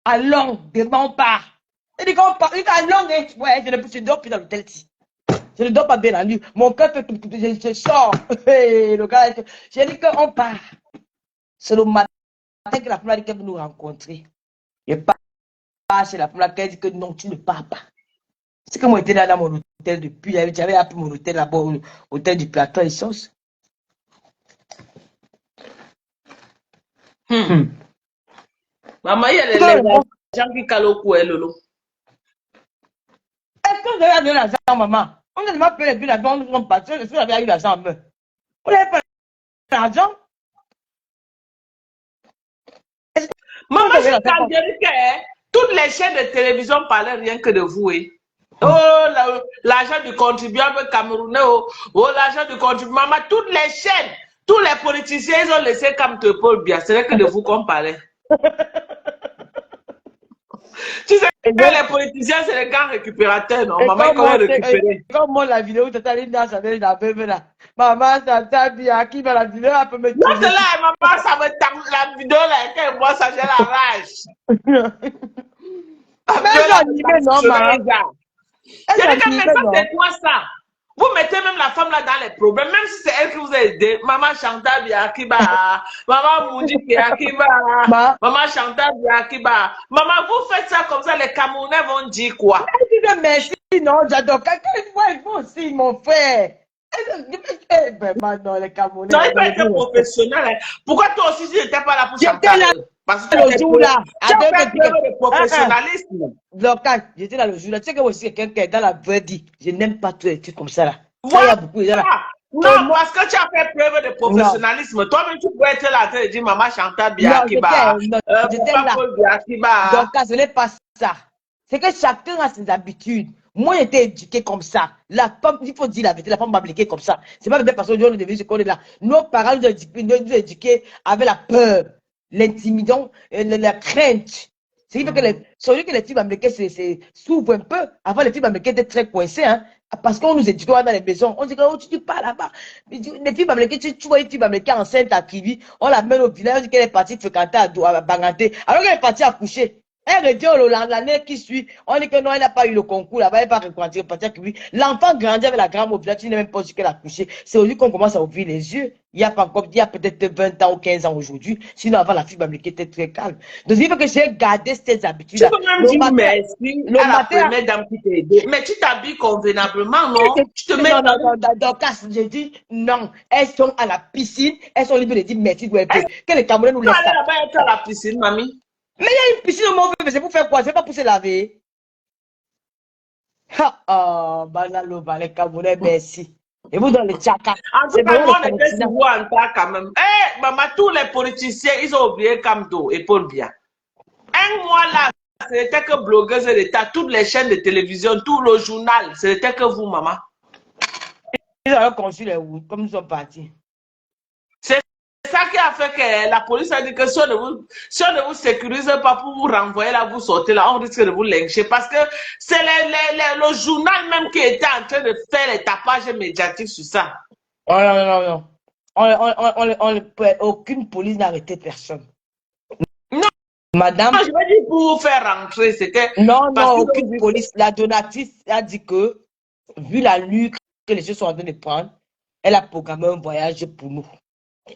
allons, demain on part. Il dit qu'on part, il dit allons, ouais, je ne dors plus dans l'hôtel ici. Je ne dors pas bien la nuit. Mon cœur fait tout, je sors. Le gars, j'ai dit qu'on part. C'est le matin que la femme a dit qu'elle veut nous rencontrer. Je pars chez la femme qui a dit que non, tu ne pars pas. C'est que moi j'étais là dans mon hôtel depuis. J'avais appris mon hôtel là-bas, hôtel du plateau et sauce. Maman, il y a les gens qui calent au cou, Lolo. Est-ce que vous avez donné l'argent, maman? On a demandé payé les billets d'avion, nous sommes partis. Est-ce que vous avez eu l'argent en main? Vous n'avez pas l'argent? Maman, je t'en dis que toutes les chaînes de télévision parlaient rien que de vous. Oh, l'argent du contribuable camerounais, oh, l'argent du contribuable. Maman, toutes les chaînes, tous les politiciens, ils ont laissé comme te Paul bien. C'est que de vous qu'on parlait. Tu sais que les politiciens, c'est les grands récupérateurs, non? Maman, ils vont récupérer. Comme moi, la vidéo, tu as dit, ça veut la veuve là. Maman, ça t'a bien, qui va la vidéo, elle peut me dire. Non, c'est là, maman, ça me tape la vidéo là, et moi, ça, j'ai la rage. Mais j'ai animé, non, maman. J'ai dit que, mais ça, c'est quoi ça? Vous mettez même la femme là dans les problèmes, même si c'est elle qui vous a aidé. Maman Chantal Biakiba, maman Moudi Biakiba, maman Chantal Biakiba. Maman, vous faites ça comme ça, les Camerounais vont dire quoi? Elle dit merci, non, j'adore. Quelqu'un voit, il faut aussi, mon frère. Non, les Camerounais. Non, il faut être professionnel. Pourquoi toi aussi, tu n'étais pas là pour Chantal? J'étais là. Parce que le jour là, tu as fait preuve de professionnalisme. Local, j'étais là le jour là. Tu sais que aussi quelqu'un qui est dans la vraie dit, je n'aime pas tous les trucs comme ça là. Voilà. Il y a beaucoup de gens là. Non, parce que tu as fait preuve de professionnalisme. Toi-même, tu peux être là et dire Maman Chantal Biakiba. J'étais là. Donc, ce n'est pas ça. C'est que chacun a ses habitudes. Moi, j'étais éduqué comme ça. La femme, il faut dire la vérité, la femme m'a éduqué comme ça. C'est pas des personnes qui ont devenu ce qu'on est là. Nos parents nous ont éduqués avec la peur, l'intimidation, la crainte. C'est que celui que les filles américaines s'ouvrent un peu. Avant, les filles américaines étaient très coincées, hein, parce qu'on nous éduquait dans les maisons. On dit que oh, tu dis pas là-bas. Les filles américaines, tu vois une fille américaine enceinte à Kiwi, on la mène au village, on dit qu'elle est partie fréquenter à Banganté, alors qu'elle est partie accoucher. Elle revient l'année qui suit, on dit que non, elle n'a pas eu le concours là-bas, elle n'est pas fréquentée, partie à Kiwi. L'enfant grandit avec la grande au village, tu n'es même pas sûr qu'elle a accouché. C'est aujourd'hui qu'on commence à ouvrir les yeux. Il y a pas encore, il y a peut-être 20 ans ou 15 ans aujourd'hui. Sinon, avant, la fille américaine était très calme. Donc, il faut que j'ai gardé ces habitudes-là. Tu peux même dire merci à la première dame qui t'a aidé. Mais tu t'habilles convenablement, non? Tu te mets dans casse. J'ai dit non. Elles sont à la piscine. Elles sont libres de dire merci. Que les Camerounais nous laissent. Tu aller là-bas être à la piscine, mamie. Mais il y a une piscine au mauvais, mais c'est pour faire quoi? C'est pas pour se laver. Ah, banalo, les Camerounais, merci. Et vous dans les tchakas. En tout cas, moi, on était sur vous en tas quand même. Eh, maman, tous les politiciens, ils ont oublié Kamdo et Paul Biya. Un mois là, c'était que blogueuse de l'État, toutes les chaînes de télévision, tout le journal, c'était que vous, maman. Ils ont conçu les routes, comme ils sont partis. C'est ça qui a fait que la police a dit que si on ne vous sécurise pas pour vous renvoyer là, vous sortez là, on risque de vous lyncher. Parce que c'est le journal même qui était en train de faire les tapages médiatiques sur ça. Oh, non. Aucune police n'a arrêté personne. Non. Madame. Non, je veux dire pour vous faire rentrer, c'était. Non, aucune police. La donatrice a dit que, vu la lutte que les gens sont en train de prendre, elle a programmé un voyage pour nous.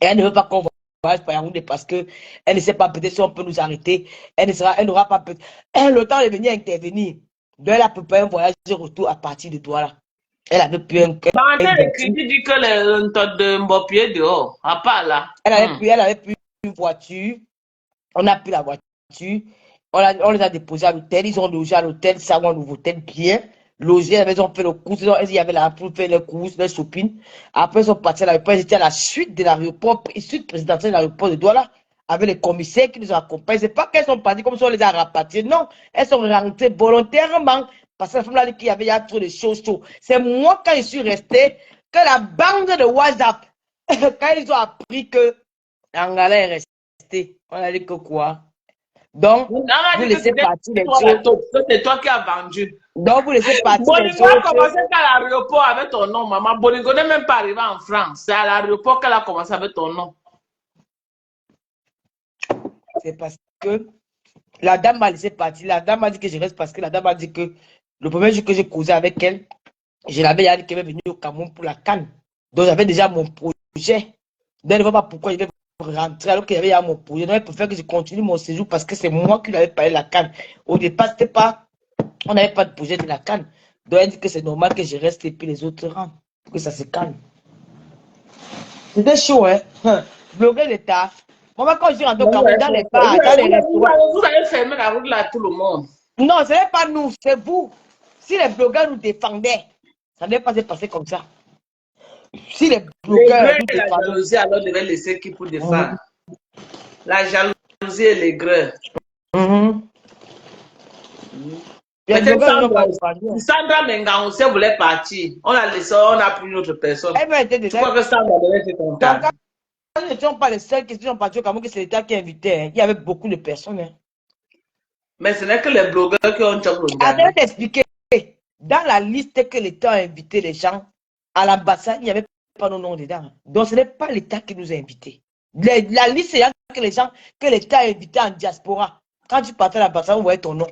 Et elle ne veut pas qu'on voyage pour Yaoundé parce qu'elle ne sait pas peut-être si on peut nous arrêter. Elle n'aura pas peut-être le temps de venir intervenir. Donc elle a préparé un voyage de retour à partir de Douala. Elle avait pu un. Le crédit dit que le tas de Mbopié dehors, à part là. Elle avait pu une voiture. On a pris la voiture. On les a déposés à l'hôtel. Ils ont logé à l'hôtel, ça, un nouveau hôtel bien. Logé, ils ont fait le course, il y avait là pour faire les courses, les shopping. Après, ils sont partis à l'aéroport, ils étaient à la suite de l'aéroport, suite présidentielle de l'aéroport de Douala. avec les commissaires qui nous accompagnent. C'est pas qu'elles sont parties comme si on les a rapatriées. Non, elles sont rentrées volontairement parce que la femme là qui avait, il y a trop de choses. C'est moi, quand je suis restée, que la bande de WhatsApp, quand ils ont appris que Angala est restée, on a dit que quoi? Donc, vous laissez partir les autres. C'est toi qui as vendu. Donc, vous laissez partir les Bolingo a autres. commencé à l'aéroport avec ton nom, maman. Bolingo n'est même pas arrivé en France. C'est à l'aéroport qu'elle a commencé avec ton nom. C'est parce que la dame m'a laissé partir. La dame m'a dit que je reste parce que la dame m'a dit que le premier jour que j'ai causé avec elle, je l'avais dit qu'elle est venue au Cameroun pour la canne. Donc, j'avais déjà mon projet. Donc, elle ne voit pas pourquoi je vais rentrer alors qu'il y avait mon projet. Donc, elle préfère que je continue mon séjour parce que c'est moi qui lui avais parlé de la canne. Au départ, c'était pas, on n'avait pas de projet de la canne. Donc, elle dit que c'est normal que je reste et puis les autres rentrent pour que ça se calme. C'était chaud, hein? Bloquer l'État. Moi, quand je suis rentré au Cameroun, dans les bars, dans les restaurants. Vous allez fermer la route là à tout le monde. Non, ce n'est pas nous, c'est vous. Si les blogueurs nous défendaient, ça n'est pas se passer comme ça. Si les blogueurs nous La défendaient. jalousie, alors devait laisser qui pour défendre. La jalousie et l'aigreur. Sandra Menga, on sait voulait partir. On a laissé, on a pris une autre personne. Je crois que Sandra devait être contente. Nous n'étions pas les seuls qui sont partis au Cameroun, que c'est l'État qui invitait. Hein. Il y avait beaucoup de personnes. Hein. Mais ce n'est que les blogueurs qui ont choqué. Attends d'expliquer. Dans la liste que l'État a invité les gens, à l'ambassade, il n'y avait pas nos noms dedans. Donc ce n'est pas l'État qui nous a invités. La liste, c'est que les gens que l'État a invités en diaspora. Quand tu partais à l'ambassade, on voyait ton nom.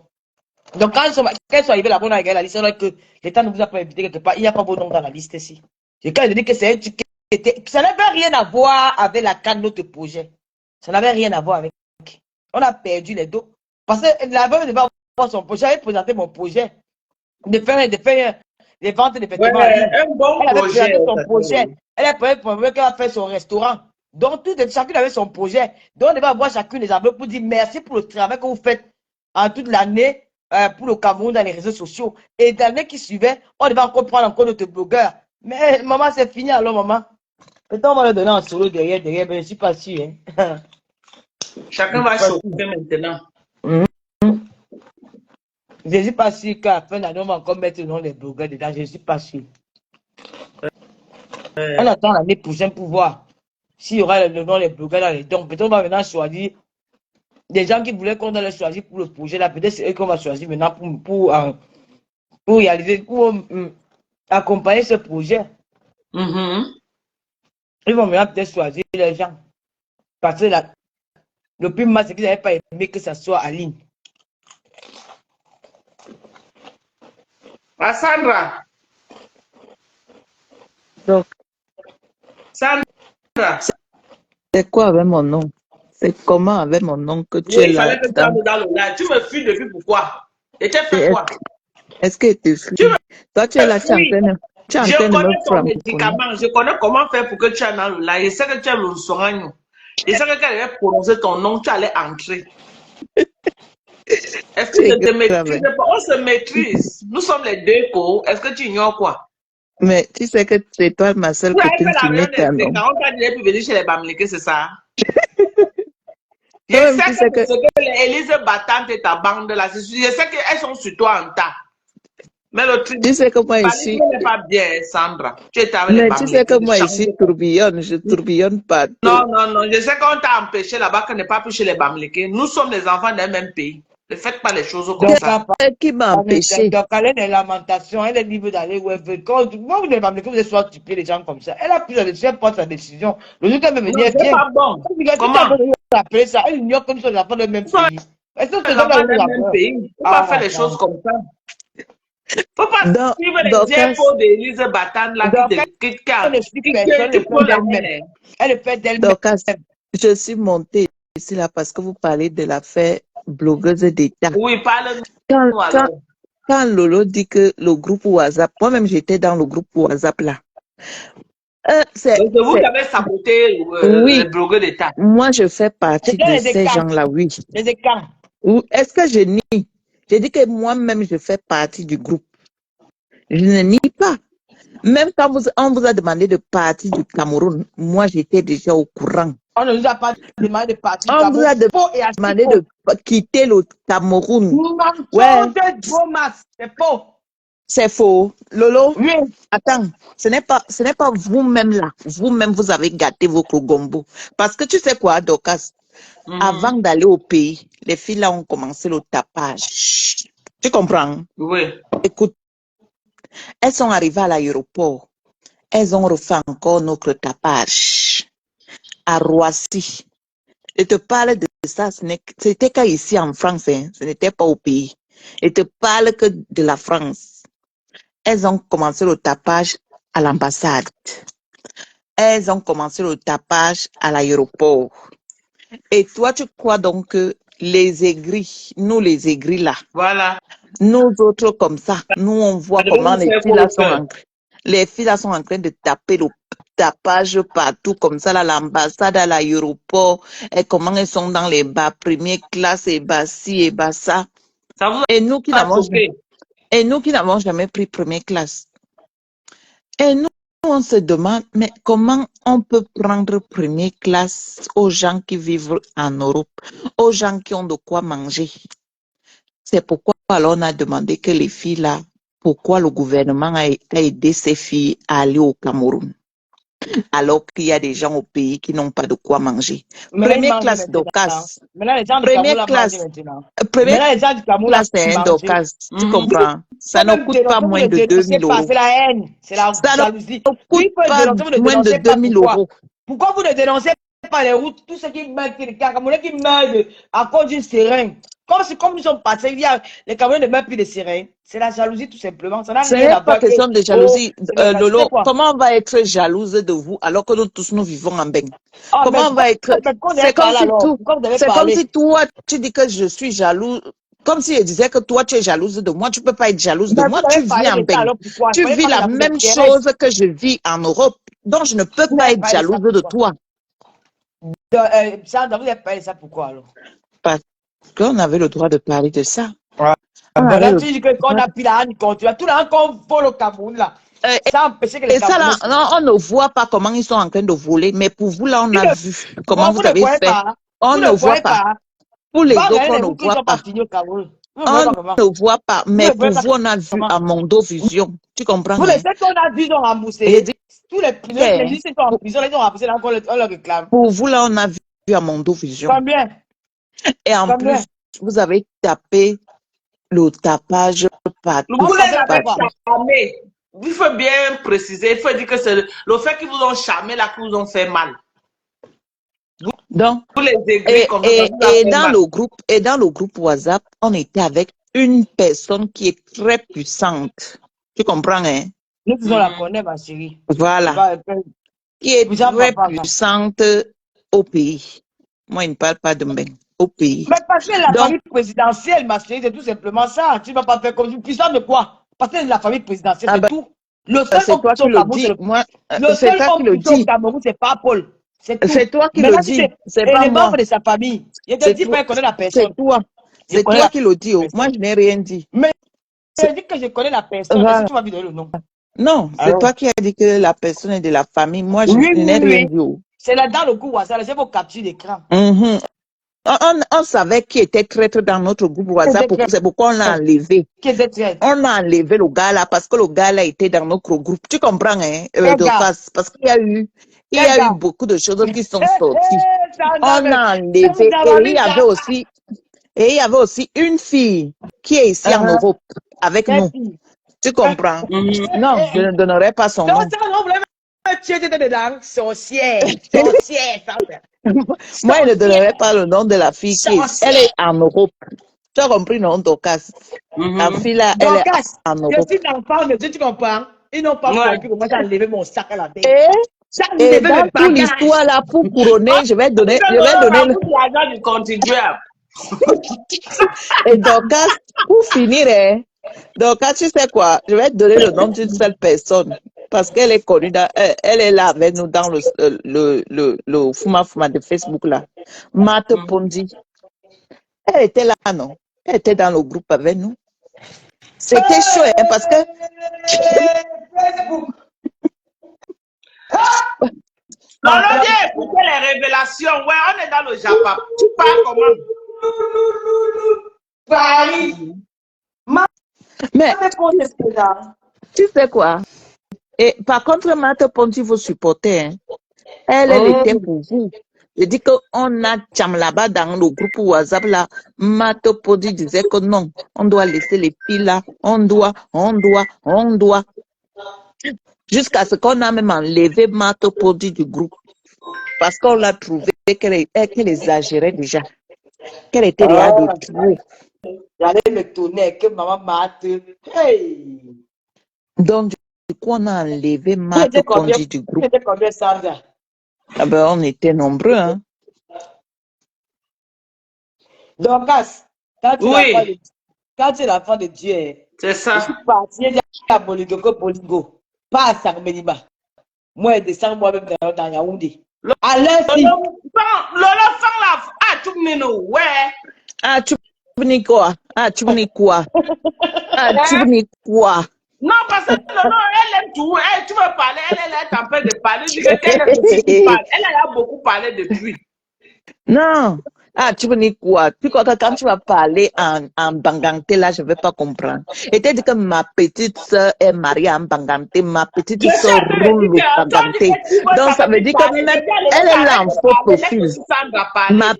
Donc quand ils sont arrivés là-bas, on a regardé la liste, on a dit que l'État ne vous a pas invité quelque part. Il n'y a pas vos noms dans la liste ici. Et quand il dit que c'est un truc qui était... Ça n'avait rien à voir avec la canne de notre projet. Ça n'avait rien à voir avec. On a perdu les dos. Parce que la veuve devait avoir son projet. J'avais présenté mon projet. De faire des ventes de vêtements. Un bon elle avait projet. présenté son projet. Elle a présenté qu'elle a fait son restaurant. Donc, chacune avait son projet. Donc, on devait avoir chacune des enveloppes pour dire merci pour le travail que vous faites en toute l'année pour le Cameroun dans les réseaux sociaux. Et dans l'année qui suivait, on devait encore prendre encore notre blogueur. Mais maman, c'est fini alors, maman. Peut-être on va le donner en solo derrière, mais je ne suis pas sûr. Hein. Chacun va chauffer maintenant. Je ne suis pas sûr qu'à la fin d'année, on va encore mettre le nom des blogueurs dedans. Je ne suis pas sûr. On attend l'année prochaine pour voir s'il y aura le nom des blogueurs dans les dons. Peut-être on va maintenant choisir des gens qui voulaient qu'on les choisir pour le projet. Là, peut-être c'est eux qu'on va choisir maintenant pour réaliser, pour accompagner ce projet. Ils vont maintenant peut-être choisir les gens. Parce que le plus mal, c'est qu'ils n'avaient pas aimé que ça soit en ligne. Sandra. Donc, Sandra. c'est quoi avec mon nom? C'est comment avec mon nom que tu es Il là? fallait que tu ailles dans le live. Tu me fuis depuis pourquoi? Et tu as fait quoi? Est-ce que tu fuis? Toi, tu es là, tu es en train de me je connais comment faire pour que tu ailles dans le live. Je sais que tu es le soignant. Je sais que quand elle avait prononcé ton nom, tu allais entrer. Est-ce que tu te maîtrises? On se maîtrise. Nous sommes les deux co. Est-ce que tu ignores quoi? Mais tu sais que c'est toi ma seule copine qui met ta nom. On t'a dit de venir chez les Bamileke, c'est ça? Je sais que Élise Battante et ta bande là, je sais qu'elles sont sur toi en tas. Mais le truc, tu sais que moi ici, n'est pas bien, Sandra. Tu es avec mais tu sais que moi ici, je tourbillonne pas. Non, je sais qu'on t'a empêché là-bas qu'on n'est pas plus chez les Bamileke. Nous sommes des enfants d'un même pays. Ne faites pas les choses comme ça. Qui m'a empêché? Donc, elle est des lamentations, elle est libre d'aller où elle veut. Quand vous les Bamileke, vous êtes soit stupide, les gens comme ça. Elle a pris la décision, elle prend sa décision. Le jour qu'elle me venir, c'est pas bon. Comment appeler ça? Elle ignore comme ça, les enfants du même pays. Est-ce que c'est dans le même pays? Il ne faut pas faire les choses comme ça. Il ne faut pas suivre les infos d'Élise Battante là elle le fait d'elle-même. Donc, je suis montée ici là parce que vous parlez de l'affaire blogueuse d'État. Oui, parle. Quand Lolo dit que le groupe WhatsApp, moi-même j'étais dans le groupe WhatsApp là. C'est vous qui avez saboté les blogueurs d'État. Moi, je fais partie de ces gens-là, oui. Les écarts. Est-ce que je nie? J'ai dit que moi-même, je fais partie du groupe. Je ne nie pas. Même quand on vous a demandé de partir du Cameroun, moi, j'étais déjà au courant. On ne nous a pas demandé de partir du On vous Cameroun. a Faux et assez demandé faux. de quitter le Cameroun. Nous manquons Ouais, de gros max. C'est faux. c'est faux. Lolo, Oui. attends, ce n'est pas vous-même là. Vous-même, vous avez gâté votre gombo. Parce que tu sais quoi, Dorcas, avant d'aller au pays, les filles là ont commencé le tapage. Tu comprends? Oui. Écoute, elles sont arrivées à l'aéroport. Elles ont refait encore notre tapage à Roissy. Je te parle de ça, c'était qu'à ici en France, hein, ce n'était pas au pays. Je te parle que de la France. Elles ont commencé le tapage à l'ambassade. Elles ont commencé le tapage à l'aéroport. Et toi, tu crois donc que les aigris, nous les aigris là, Voilà. nous autres comme ça, nous on voit Ça devait comment vous les faire filles pour là le cœur. les filles là sont en train de taper le tapage partout comme ça, là, l'ambassade, à l'aéroport, et comment elles sont dans les bas première classe, et bas ci, et bas ça. Ça vous Et nous qui a n'avons choqué. jamais pris première classe. Et nous, on se demande, mais comment on peut prendre première classe aux gens qui vivent en Europe, aux gens qui ont de quoi manger? C'est pourquoi alors on a demandé que les filles là, pourquoi le gouvernement a aidé ces filles à aller au Cameroun, alors qu'il y a des gens au pays qui n'ont pas de quoi manger. Maintenant, ils Première mangent classe maintenant. d'Ocas. Maintenant, les gens du Cameroun Première là mangent classe. maintenant. Première Maintenant, les gens du Cameroun là classe, c'est un mangent. d'Ocas. Tu Mhm. comprends? Ça Faut ne même coûte pas dénoncer, vous moins ne de dénoncez 2000 pas. euros. C'est la haine, c'est la Ça jalousie. ne Oui, coûte il faut pas dénoncer, vous ne moins de dénoncez pas. 2000 Pourquoi? euros. Pourquoi vous ne dénoncez pas les routes, tous ceux qui meurent, les Camerounais qui meurent à cause d'une seringue? Comme ils sont passés, les Camerounais ne meurent plus de seringue. C'est la jalousie tout simplement. Ça n'a Ce rien n'est à pas voir que, question de oh, jalousie. c'est le cas. C'est Lolo, quoi? comment on va être jalouse de vous alors que nous tous nous vivons en bain? Ah, mais Comment on va être... pourquoi vous avez C'est comme parlé si alors? Pourquoi vous avez c'est comme parlé? si toi, tu dis que je suis jalouse. Comme si je disais que toi, tu es jalouse de moi. Tu peux pas être jalouse de Mais vous moi. Tu avez vis parlé en de ça bain. alors pourquoi? Il Tu fallait vis parler la ça vous même intéresse. chose que je vis en Europe. Donc, je ne peux Vous pas avez être parlé de ça jalouse de pourquoi? toi. Ça, vous avez parlé de ça pourquoi alors? Parce qu'on avait le droit de parler de ça. On avait Voilà, le tu dis qu'on droit a pris la haine contre tout la haine qu'on vole au Cameroun là. de- Ça empêche que les Et ça là, Camerounais. non, on ne voit pas comment ils sont en train de voler, mais pour vous là, on Ils a ne- vu comment Bon, vous vous ne avez voyez fait. pas. On Vous ne ne voit voyez pas. pas. Pour les Va autres, regarder on les ne routes qui ne voit sont pas pas. finies au Cameroun. Vous ne voyez On pas comment. ne voit pas. Vous Mais ne pour voyez pas vous, on a vu comment. à Mondo Vision. Tu comprends, Vous le hein? savez qu'on a dit, ils ont Et je remboursé. dis, Tous les prisonniers, les que, juges qui sont en pour, prison, ils ont remboursé, là, on leur réclame. pour vous là, on a vu à Mondo Vision. Combien? Et en Combien? plus, vous avez tapé le tapage partout. Vous On les avait fait avez quoi? Partout. charmés. Il faut bien préciser, il faut dire que c'est le fait qu'ils vous ont charmé là qui vous ont fait mal. Donc, Vous les aigris comme ça, ça vous a fait mal. et dans le groupe WhatsApp, on était avec une personne qui est très puissante. Tu comprends, hein? Nous faisons la connaître, ma chérie. Voilà. Qui est Vous en très parlez pas. puissante au pays. Moi, il ne parle pas de même. Au pays. Mais parce que la Donc, famille présidentielle, ma chérie, c'est tout simplement ça. Tu ne vas pas faire comme puissant de quoi? Parce que la famille présidentielle, ah c'est ben, tout. Le seul c'est homme toi puissant qui au le Cameroun, dis. Moi, le c'est seul toi qui homme le puissant au dis. Cameroun, c'est pas Paul. C'est tout. C'est toi qui le Maintenant, si dis. c'est C'est et pas les moi. membres de sa famille, je te C'est dis pas, je connais la personne. toi. Je C'est connais toi la qui le dis. Oh. Moi, personne. je n'ai rien dit. Mais je C'est- dis que je connais la personne. Est-ce que Voilà. tu vas lui donner le nom? Non, c'est Alors, toi qui as dit que la personne est de la famille. Moi, je oui, n'ai oui, rien oui. dit. Oh. C'est là dans le coup WhatsApp, c'est vos captures d'écran. Mhm. On savait qui était traître dans notre groupe WhatsApp. C'est pourquoi on l'a enlevé. Qui est traître? On a enlevé le gars là parce que le gars là était dans notre groupe. Tu comprends, hein, Quel gars? Dorcas? Parce qu'il y a eu, Quel gars? beaucoup de choses qui sont sorties. Ça, On a enlevé. Et il y avait aussi une fille qui est ici en Europe avec quelle nous. fille? Tu comprends? Mhm. Non, je ne donnerai pas son Non, nom. ça, non, vous l'avez tué dedans. Sorcière. Sorcière, ça. Moi, je ne donnerai pas le nom de la fille qui est, Sorcière. elle est en Europe. Tu as compris, non, Dorcas? La Mhm. fille là, elle est Dorcas, en je Europe. suis l'enfant de Dieu, tu comprends? Ils n'ont pas Ouais. compris comment j'ai enlevé mon sac à la tête. Et, J'ai et enlevé dans mes toute bagages. l'histoire là, pour couronner, je vais Ils donner ont le... donné l'argent du contribuable. Et Dorcas, pour finir, hein, Dorcas, tu sais quoi? Je vais te donner le nom d'une seule personne. Parce qu'elle est connue, elle est là avec nous dans le Fuma de Facebook là. Marthe Pondi. Elle était là, non? Elle était dans le groupe avec nous. C'était chaud, hein, parce que Facebook. Lolo, viens écouter les révélations. Ouais, on est dans le Japon. Tu parles comment? Paris. Mais tu sais quoi? Et par contre, Marthe Ponty vous supporter. Hein? Elle était pour vous. Je dis qu'on a Tcham là-bas dans le groupe WhatsApp là. Marthe Ponty disait que non, on doit laisser les filles là. On doit. Jusqu'à ce qu'on a même enlevé Marthe Ponty du groupe. Parce qu'on l'a trouvé qu'elle exagérait déjà. Qu'elle était déjà de trop. J'allais me tourner que maman Marthe. Hey! Donc, du coup, on a enlevé Marthe Ponty du groupe. C'était combien, Sandra? Ah ben, on était nombreux, hein. Donc, quand tu es l'enfant de Dieu, c'est ça. Je suis parti à Bolingo, pas à Sarmeniba. Moi, je descends moi-même dans Yaoundé. À l'instant. Lolo, fang la. Ah, tu me dis, ouais. Ah, tu me dis quoi? Ah, tu me dis quoi? Ah, tu me dis quoi? Non, parce que Lolo, elle aime tout. Elle, tu veux parler, elle est en train de parler. Elle a beaucoup parlé depuis. Non. Ah, tu me dis quoi? Tu crois que quand tu vas parler en Bangante, là, je ne vais pas comprendre. Et tu dis que ma petite soeur est mariée en Bangante, ma petite soeur roule au Bangante. Donc, ça veut dire que même elle est là en faux profil. Ma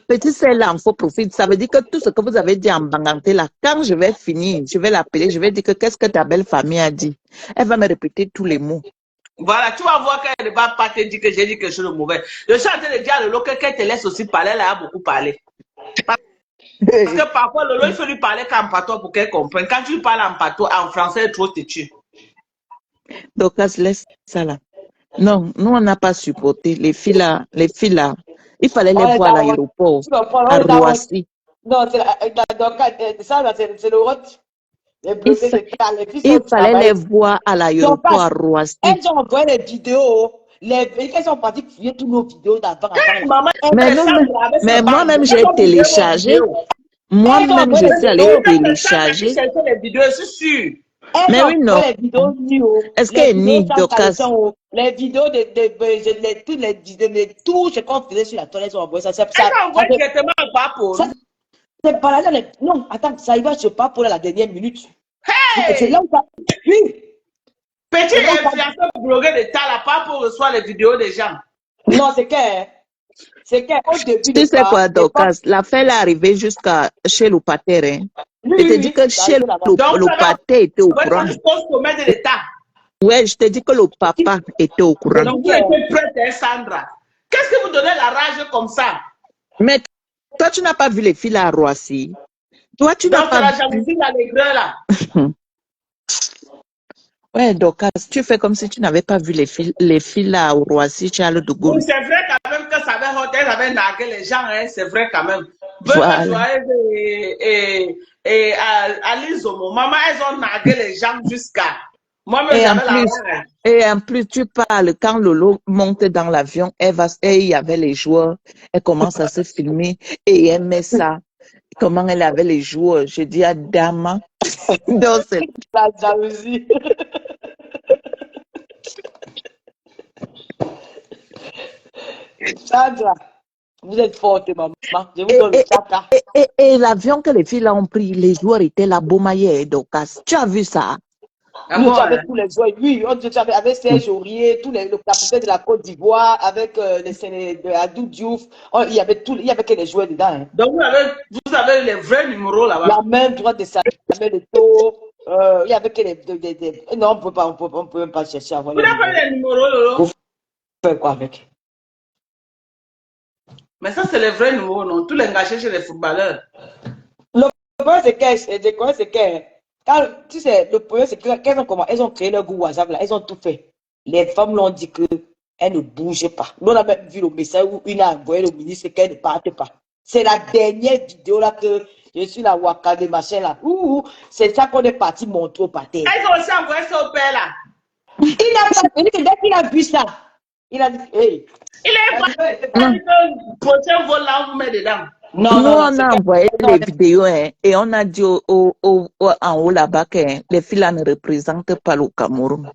petite soeur est là en faux profil. Ça veut dire que tout ce que vous avez dit en Bangante, là, quand je vais finir, je vais l'appeler, je vais dire que qu'est-ce que ta belle famille a dit. Elle va me répéter tous les mots. Voilà, tu vas voir qu'elle ne va pas te dire que j'ai dit quelque chose de mauvais. Je suis en train de dire à Lolo qu'elle te laisse aussi parler, elle a beaucoup parlé. Parce que parfois, Lolo, il faut lui parler qu'en patois pour qu'elle comprenne. Quand tu lui parles en patois, en français, elle trop te tue. Donc, laisse ça là. Non, nous, on n'a pas supporté. Les filles là, il fallait les voir à l'aéroport, à Roissy. Non, c'est le route. Il fallait les voir à l'aéroport à Roissy. Elles ont envoyé les vidéos. Elles sont parties fouiller toutes nos vidéos d'avant. Mais moi-même, j'ai téléchargé. Moi-même, je suis allée télécharger. Les vidéos, c'est sûr. Mais oui, non. Est-ce qu'elle est née d'occasion? Les vidéos toutes les vidéos, tout ce qu'on faisait sur la toilette, elles ont envoyé ça. Elle a envoyé directement en Papo. C'est pas là. Non, attends, ça y va sur Papo à la dernière minute. Hey! C'est là où ça. Oui! Petit influenceur blogué de Tala, Papo reçoit les vidéos des gens. Non, c'est qu'au début. Tu sais quoi, Docas? L'affaire est arrivée jusqu'à chez le pater. Hein? Je te dis que chez le pater était au courant. Ouais, je te dis que le papa était au courant. Donc, vous êtes prête, Sandra. Qu'est-ce que vous donnez la rage comme ça? Mais toi, tu n'as pas vu les filles là à Roissy. Toi, tu n'as pas la jalousie, l'allégreur là. Ouais, Docas, tu fais comme si tu n'avais pas vu les filles là à Roissy, Charles de Gaulle. Oui, c'est vrai quand même que ça avait nargué les gens, hein, c'est vrai quand même. Voilà. Et Alice, maman, elles ont nargué les gens jusqu'à. Moi-même, et en plus, tu parles, quand Lolo monte dans l'avion, et il y avait les joueurs, elle commence à se filmer et elle met ça. Comment elle avait les joueurs? Je dis à Dama. Donc, c'est la jalousie. Sandra, vous êtes forte, maman. Je vous donne le caca. Et l'avion que les filles là ont pris, les joueurs étaient là, Beaumaillé et Docas. Tu as vu ça? Oui, avec tous les joueurs, oui, avec Serge Aurier, tous le capitaine de la Côte d'Ivoire, avec Adou Diouf, il y avait que les joueurs dedans. Hein. Donc vous avez les vrais numéros là-bas. La même droite de Samuel Eto'o, il y avait que les non, on peut même pas chercher à voir. Vous n'avez pas les numéros, Lolo? Vous faites quoi avec? Mais ça, c'est les vrais numéros, non? Tous les engagés chez les footballeurs. Le problème, c'est que quand, tu sais, le problème, c'est qu'elles ont créé leur groupe WhatsApp, là, elles ont tout fait. Les femmes l'ont dit qu'elles ne bougeaient pas. Nous, on a même vu le message où il a envoyé le ministre qu'elle ne partait pas. C'est la dernière vidéo là que je suis la Waka de machin là. C'est ça qu'on est parti montrer au pater. Elles ont aussi envoyé ça au père là. Il a pas dit que dès qu'il a vu ça, il a dit, hey. Il est pas dit que prochain vol là, on vous met dedans. Non, on a envoyé les vidéos hein, et on a dit en haut là-bas que les filles là ne représentent pas le Cameroun.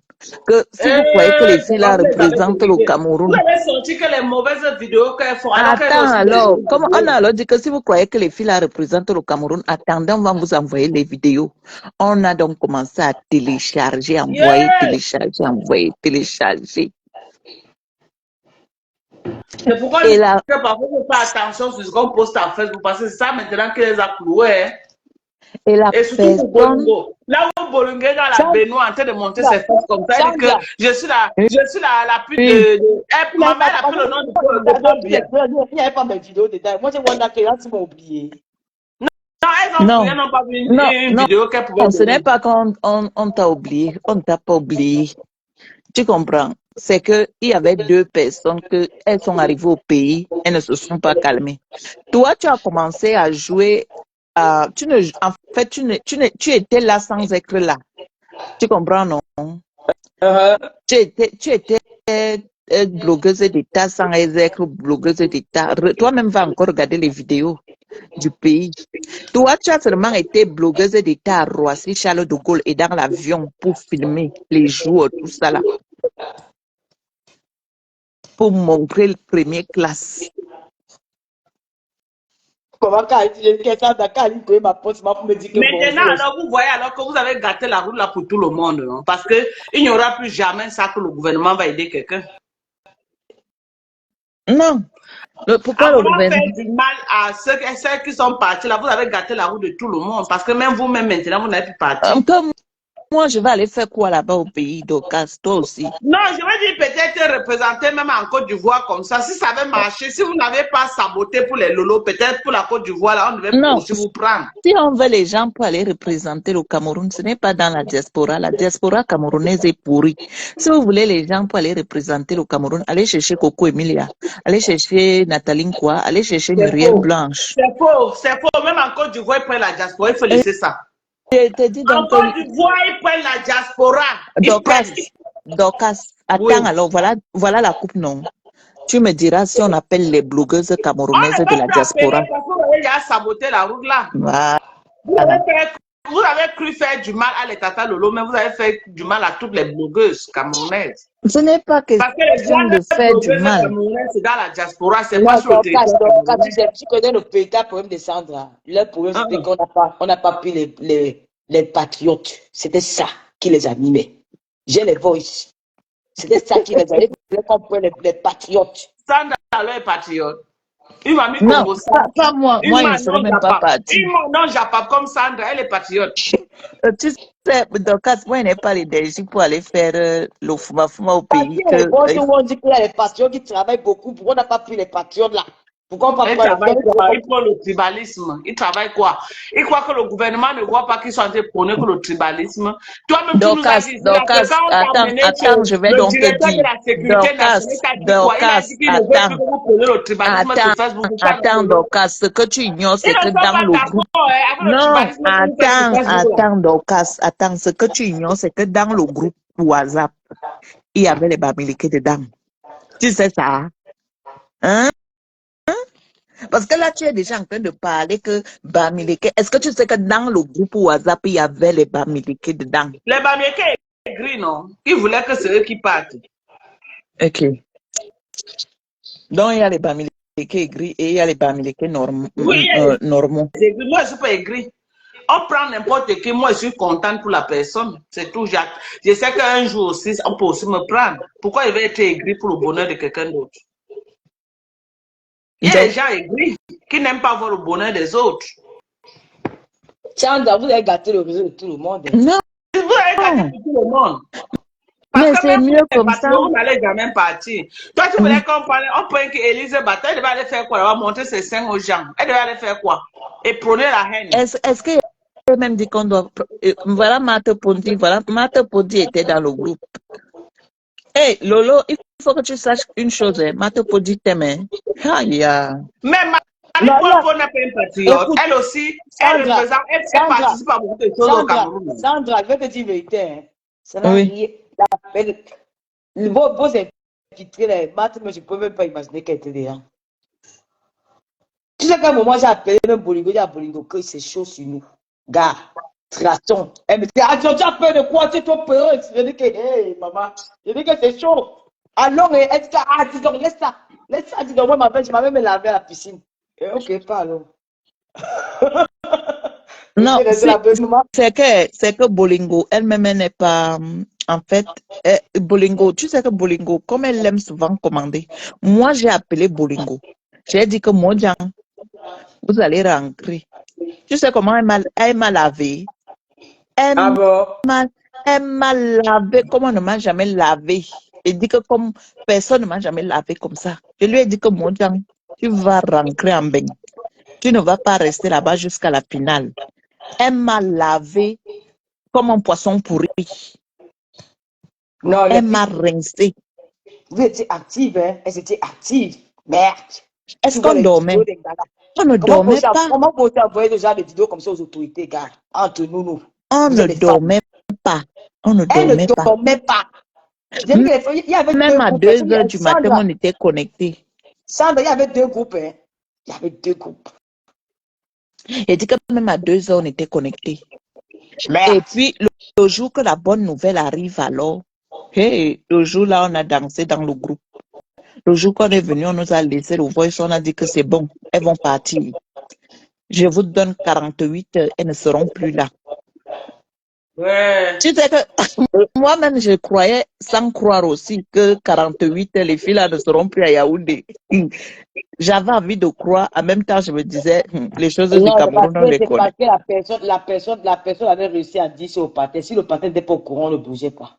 Que si vous croyez que les filles là Vous les avez représentent le oubliés. Vous Cameroun. avez senti que les mauvaises vidéos qu'elles font, alors qu'elles ont Attends aussi des alors, bonnes comment on a vidéos. alors dit que si vous croyez que les filles là représentent le Cameroun, attendez, on va vous envoyer les vidéos. On a donc commencé à télécharger, envoyer, Yeah! télécharger, envoyer, télécharger. C'est pourquoi je Et dis là, que parfois, il faut faire attention sur ce qu'on poste à Facebook, parce que c'est ça maintenant qui les a cloués. Hein. et la Et surtout pour personne, Bolungo. Là où Bolungo est dans la Sandra, baignoire en train de monter ses fesses comme ça, elle dit que Sandra, je suis la pute oui, ma mère a pris le nom de Paul Biya. il n'y avait pas mes vidéos dedans. Moi, j'ai Wanda qui tu m'as oublié. Non, elles ont non, fouillé, n'ont pas vu non, une non, vidéo qu'elle pouvait ce n'est donner. pas qu'on on t'a oublié, on ne t'a pas oublié. Tu comprends? C'est que il y avait deux personnes que elles sont arrivées au pays, elles ne se sont pas calmées. Toi, tu as commencé à jouer, tu ne, en fait, tu étais là sans être là. Tu comprends, non? Tu étais blogueuse d'État sans être blogueuse d'État. Toi-même va encore regarder les vidéos du pays. Toi, tu as seulement été blogueuse d'État à Roissy, Charles de Gaulle et dans l'avion pour filmer les jours, tout ça là, pour montrer le premier classe. Comment quand il dit que Sandra, quand il connaît ma poste, pour me dire que Maintenant, bonjour. alors, vous voyez alors que vous avez gâté la route là pour tout le monde, non? Parce qu'il n'y aura plus jamais ça que le gouvernement va aider quelqu'un. Non. Pourquoi En le voulant faire gouvernement? du mal à ceux qui sont partis là, vous avez gâté la route de tout le monde. Parce que même vous-même maintenant, vous n'êtes plus partis. Comme moi, je vais aller faire quoi là-bas au pays d'Ocas, toi aussi? Non, je veux dire peut-être représenter même en Côte d'Ivoire comme ça. Si ça avait marché, si vous n'avez pas saboté pour les lolos, peut-être pour la Côte d'Ivoire, là, on devait Non. aussi vous prendre. Si on veut les gens pour aller représenter le Cameroun, ce n'est pas dans la diaspora. La diaspora camerounaise est pourrie. Si vous voulez les gens pour aller représenter le Cameroun, allez chercher Coco Emilia, allez chercher Nathalie Nkwa, allez chercher C'est Muriel faux. Blanche. C'est faux. C'est faux. Même en Côte d'Ivoire, ils prennent la diaspora. Il faut laisser ça. Je te dis En donc, Côte d'Ivoire, ils prennent la diaspora. Ils prennent. Dorcas, attends Oui. alors, voilà la coupe, non? Tu me diras si on appelle les blogueuses On camerounaises ne de peut la plus appeler diaspora. parce que vous avez déjà saboté la route là. Voilà. Vous avez cru faire du mal à les Tata Lolo, mais vous avez fait du mal à toutes les blogueuses camerounaises. Ce n'est pas Parce que les question de grandes faire du blogueuses mal. camerounaises, c'est dans la diaspora, c'est Non, pas sur le territoire Dorcas, camerounais. tu connais le véritable problème de Sandra. Le problème, Hein. c'était qu'on n'a pas pris les patriotes. C'était ça qui les animait. J'ai les voices. C'était ça qui les animait. Il fallait qu'on prenne les patriotes. Sandra alors est patriote. Il m'a mis Non, Congo Sandra. pas moi. Moi, je ne serais même pas partie. Il m'a non Japap comme Sandra, elle est patriote. Tu sais, Dorcas, moi, je n'ai pas l'énergie pour aller faire le fuma au Parce pays. qu'il y a les voices où on dit qu'il y a les patriotes qui travaillent beaucoup. Pourquoi on n'a pas pris les patriotes là? Pourquoi on n'a Il pas travaille quoi? Il prend le tribalisme. Il travaille quoi? Il croit que le gouvernement ne voit pas qu'ils sont en train de prôner que le tribalisme. Toi-même, tu nous as dit là, que quand on t'a amené attends, je vais le donc te directeur de dire. la sécurité nationale, t'a dit quoi? Il a dit qu'il ne veut plus que vous prônez le tribalisme sur Facebook. Attends, Dorcas, ce que tu ignores, c'est Ils que ne sont dans pas le d'accord groupe. avec le Non, tribalisme que vous faites sur Facebook. Dorcas, attends, ce que tu ignores, c'est que dans le groupe WhatsApp, il y avait les Bamileke dedans. Tu sais ça? Hein? Parce que là, tu es déjà en train de parler que Bamileke. Est-ce que tu sais que dans le groupe WhatsApp, il y avait les Bamileke dedans? Les Bamiékés est gris, non? Ils voulaient que c'est eux qui partent. Ok. Donc, il y a les Bamileke gris et il y a les Bamileke normaux. Oui, moi, je suis pas aigri. On prend n'importe qui, moi, je suis contente pour la personne. C'est tout. Je sais qu'un jour aussi, on peut aussi me prendre. Pourquoi il va être aigri pour le bonheur de quelqu'un d'autre? Il y a des gens aigris qui n'aiment pas voir le bonheur des autres. Sandra, vous avez gâté le réseau de tout le monde. Non. Vous avez gâté tout le monde. Mais Parce que c'est même mieux comme ça. Vous n'allez jamais partir. Toi, tu voulais qu'on parle. On prend qu'Élise Bata, elle devait aller faire quoi? Elle va montrer ses seins aux gens. Elle devait aller faire quoi? Et prôner la haine. Est-ce que même dit qu'on doit. Voilà, Mate Pondi était dans le groupe. Hey, Lolo, il faut que tu saches une chose. Mate Pondi t'aime. Ah, yeah. Mais Marie Poivre n'est pas une patriote. Écoute, Elle aussi, Sandra, elle participe à beaucoup de choses au Cameroun. Sandra, je vais te dire la vérité. Hein. Ça n'a Oui. rien. Vos infiltrés, les maths, mais je ne peux même pas imaginer qu'elle était là. Tu sais qu'à un moment, j'ai appelé même Bolingo, j'ai dit à Bolingo que c'est chaud sur nous. Gars, frustration. Elle me dit, ah, tu as peur de quoi? Tu es trop peureuse. Je dis que, hey, maman, je dis que c'est chaud. Alors, elle dit, ah, dis donc, laisse ça. Laisse ça, dis donc, moi, je m'avais me laver à la piscine. Et, ok, pas alors. Non, c'est que Bolingo, elle-même, elle n'est pas, en fait, Bolingo, tu sais que Bolingo, comme elle aime souvent commander, moi, j'ai appelé Bolingo. J'ai dit que Mojang, vous allez rentrer. Tu sais comment elle m'a lavé? Elle m'a lavé comme on ne m'a jamais lavé. Elle dit que comme personne ne m'a jamais lavé comme ça. Je lui ai dit que Mojang, tu vas rentrer en bain. Tu ne vas pas rester là-bas jusqu'à la finale. Elle m'a lavé comme un poisson pourri. Non, elle m'a rincé. Vous étiez active, hein? Elles étaient actives. Merde. Est-ce qu'on dormait? On ne dormait pas. Comment vous envoyer déjà des vidéos comme ça aux autorités, gars? Entre nous. On ne dormait pas. On ne dormait pas. Même à 2h du matin, on était connectés. Sandra, il y avait 2 groupes, hein? Il y avait 2 groupes. Et dit que même à 2h, on était connectés. Et puis, le jour que la bonne nouvelle arrive, alors, hey, le jour-là, on a dansé dans le groupe. Le jour qu'on est venu, on nous a laissé le voice, on a dit que c'est bon, elles vont partir. Je vous donne 48 heures, elles ne seront plus là. Ouais. Tu sais que moi-même, je croyais, sans croire aussi, que 48 heures, les filles là ne seront plus à Yaoundé. J'avais envie de croire, en même temps, je me disais, les choses du Cameroun, on les connaît. La personne avait réussi à dire ça au patin. Si le patin n'était pas au courant, on ne bougeait pas.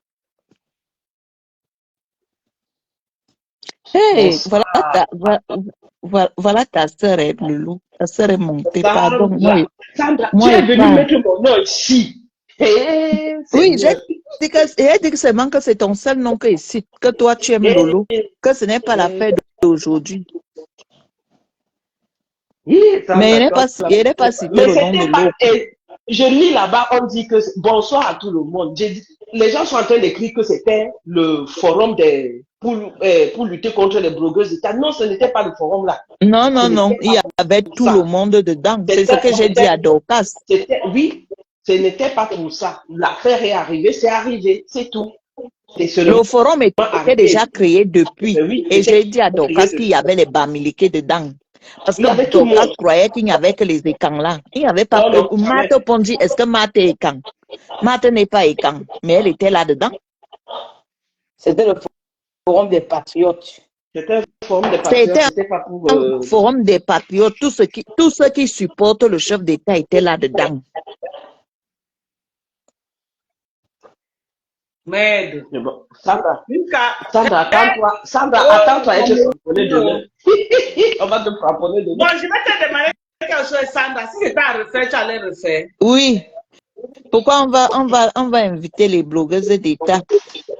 Hey, voilà ta sœur, Loulou. Ta sœur est montée. Pardon. Sandra, tu es venue mettre mon nom ici. Hey, oui, j'ai dit que seulement que c'est ton seul nom que ici, que toi tu aimes Lolo, que ce n'est pas l'affaire d'aujourd'hui. Mais il n'est pas cité le nom de Lolo. Je lis là-bas, on dit que bonsoir à tout le monde. Les gens sont en train d'écrire que c'était le forum pour lutter contre les blogueuses d'État. Non, ce n'était pas le forum là. Non, il y avait tout le monde dedans. C'est ce que j'ai dit à Dorcas. Oui, ce n'était pas pour ça. L'affaire est arrivée, c'est arrivé, c'est tout. Le forum était déjà créé depuis. Oui, et j'ai dit à Dorcas qu'il y avait les bamiliqués dedans. Parce que Dorcas croyait qu'il n'y avait que les écans là. Il n'y avait pas que Marthe Pondy. Est-ce que Marthe est écan? Marthe n'est pas écan, mais elle était là-dedans. C'était le forum des patriotes. C'était un forum des patriotes. C'était un forum des patriotes. Tous ceux qui supportent le chef d'État étaient là-dedans. Merde. Bon. Sandra, attends-toi et te frapponner demain. On va te frapponner demain. Bon, je vais te demander quelque chose, Sandra. Si c'est à refaire, tu allais refaire. Oui. Pourquoi on va inviter les blogueuses d'État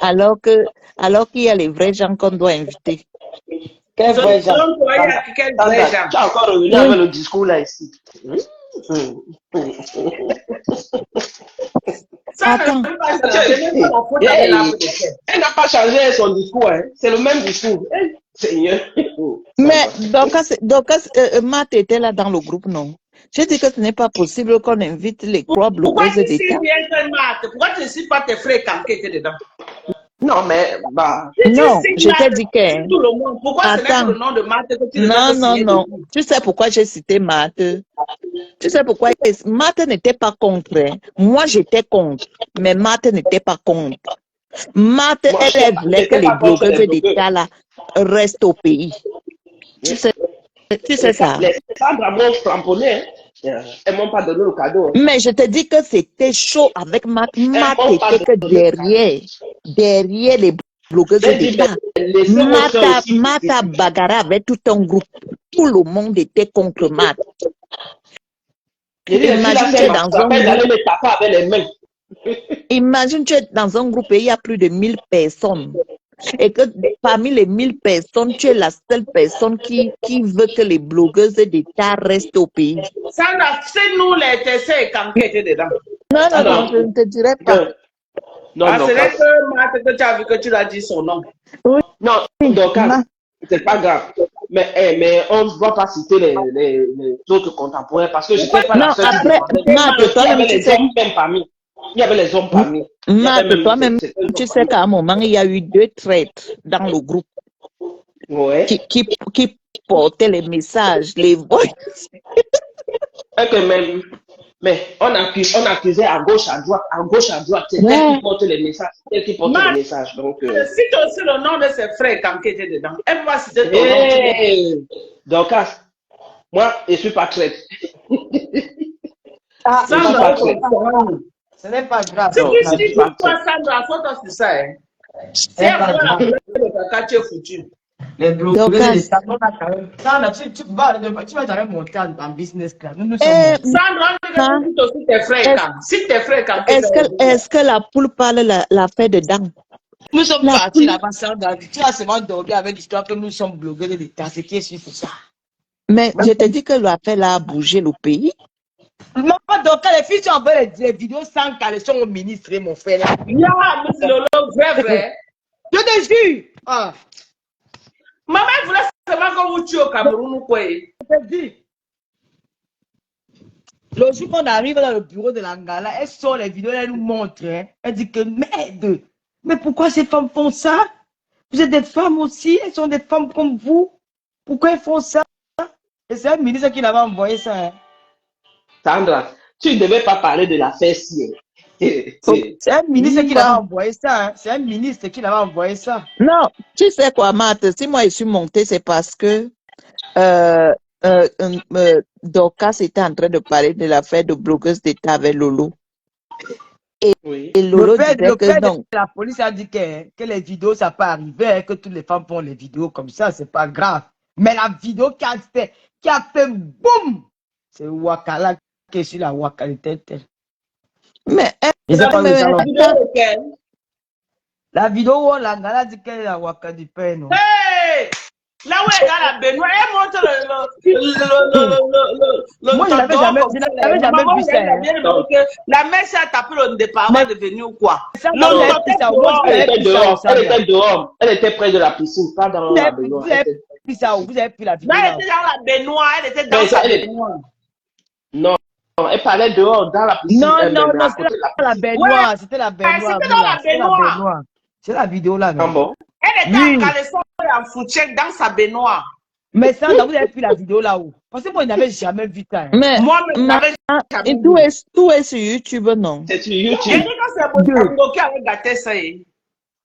alors qu'il y a les vrais gens qu'on doit inviter? Quels vrais gens? Tu as encore revenu avec le discours là ici. Attends. Elle n'a pas changé son discours, hein. C'est le même discours. Seigneur. Mais Dorcas, Matt était là dans le groupe, non? J'ai dit que ce n'est pas possible qu'on invite les 3 blogueuses d'État. Pourquoi tu ne sais pas tes frères qui étaient dedans? Non, mais non, je t'ai dit que. Tout le monde. Pourquoi ce n'est pas le nom de Matt que tu non. Tu sais pourquoi j'ai cité Matt? Tu sais pourquoi? Matt n'était pas contre. Hein. Moi, j'étais contre. Mais Matt n'était pas contre. Matt, elle voulait que les blogueuses d'État là restent au pays. Tu sais ça. Les Sandra m'ont cramponné. Elles m'ont pas donné le cadeau. Mais je te dis que c'était chaud avec Matt. Matt était que derrière les blogueuses d'État. Matt a bagarré avec tout un groupe. Tout le monde était contre Matt. Imagine tu es dans un groupe. Imagine tu es dans un groupe et il y a plus de 1000 personnes. Et que parmi les 1000 personnes, tu es la seule personne qui veut que les blogueuses d'État restent au pays. Sandra, c'est nous les TC qui étaient dedans. Non, je ne te dirai pas. Non, c'est vrai que Marthe, que tu as vu que tu l'as dit son nom. Oui. Non, donc, c'est pas grave. mais on ne doit pas citer les autres contemporains parce que je n'étais pas Non, la seule qui après, demandait. Marthe, Il y toi-même, avait tu les sais, hommes même parmi. Il y avait les hommes parmi. Il y avait Marthe, même toi-même, certains hommes tu sais parmi. qu'à un moment, il y a eu 2 traîtres dans le groupe Ouais. qui portaient les messages, les voix. Et que même, mais on accusait à gauche, à droite. C'est elle Ouais. qui porte les messages. C'est elle qui porte les messages. Donc, Cite aussi le nom de ses frères quand qui étaient dedans. Elle va citer ton nom. hey, Dorcas, moi, je ne suis pas traître. Ah, Je ne suis pas traître. ce n'est pas grave. Si Non, tu je ne dis suis pas toi, traître. Sandra, faut sur ça. Hein. Ce C'est n'est pas un peu la grave. problème de caca, tu es foutu. Les blogueurs de Dorcas, l'État, on a quand même. Sandra, tu vas jamais monter en business class. Nous sommes eh, montés. Sandra, Marthe, cite aussi tes frères est-ce quand. Cite tes frères quand. est-ce que la poule parle la fait dedans? Nous sommes La partis poule, là-bas, Sandra. Tu as seulement dormi avec l'histoire que nous sommes blogueurs de l'État. Ce qui est sûr, c'est ça. mais je te dis que l'affaire là a bougé le pays. Non, donc les filles sont envoient les vidéos sans caleçon au ministre, mon frère. Ya, Miss Lolo, vrai. Je te jure. Ah, Maman voulait seulement qu'on vous tue au Cameroun ou quoi? je te dis. Le jour qu'on arrive dans le bureau de l'Angala, elle sort les vidéos, elle nous montre. Hein. Elle dit que merde. Mais pourquoi ces femmes font ça? Vous êtes des femmes aussi, elles sont des femmes comme vous. Pourquoi elles font ça? Et c'est un ministre qui l'avait envoyé ça. Hein. Sandra, tu ne devais pas parler de l'affaire si. C'est un ministre qui l'avait Non, envoyé ça. Hein. C'est un ministre qui l'avait envoyé ça. non, tu sais quoi, Marthe, si moi je suis montée, c'est parce que euh, Dorcas était en train de parler de l'affaire de blogueuse d'État avec Lolo. Oui. Et Lolo Le père disait que de non. la police a dit que les vidéos, ça peut arriver, hein, que toutes les femmes font les vidéos comme ça, c'est pas grave. Mais la vidéo qui a fait boum, c'est Wakala qui est sur la Wakalité. Mais Je sais pas où ça va. Vidéo de quel? La vidéo où la dit qu'elle est la Waka du père, non? Hey! Là où est la Benoît, elle montre Moi, je n'avais jamais vu ça. Hein. La mère s'est tapée le départ de venir ou quoi? Ça, moi, j'avais vu ça. Moi, Elle j'avais était vu ça dehors. au Elle Sandra. était dehors. Elle était près de la piscine, pas dans la Vous baignoire. avez vu ça où? Vous avez pris la vidéo Là, là elle était dans la baignoire, elle était dans Mais sa elle est- baignoire. Non, elle parlait dehors, dans la piscine. Non, elle, non, même, non, à c'était côté de la la piscine. baignoire. C'était la baignoire. c'était dans la C'était la baignoire. baignoire. C'est la vidéo là. Ah Mais, bon? Elle était oui. en caleçon et en fourchette dans sa baignoire. Mais ça, vous avez pris la vidéo là où? Parce que moi, je n'avais jamais vu ça. Hein. Mais Moi-même, je n'avais jamais et vu. tout est sur YouTube, non? C'est sur J'ai YouTube. dit que c'est Botango qui avait gâté ça.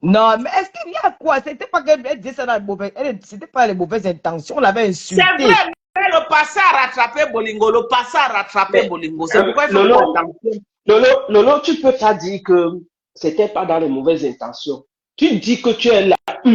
Non, mais est-ce qu'il y a quoi? C'était pas qu'elle disait ça dans les mauvaises. C'était pas les mauvaises intentions. On l'avait insulté. C'est vrai, mais le passé a rattrapé Bolingo. Le passé a rattrapé Mais, Bolingo. C'est pourquoi il faut Lolo, faire attention. Lolo, tu peux pas dire que c'était pas dans les mauvaises intentions. Tu dis que tu es là,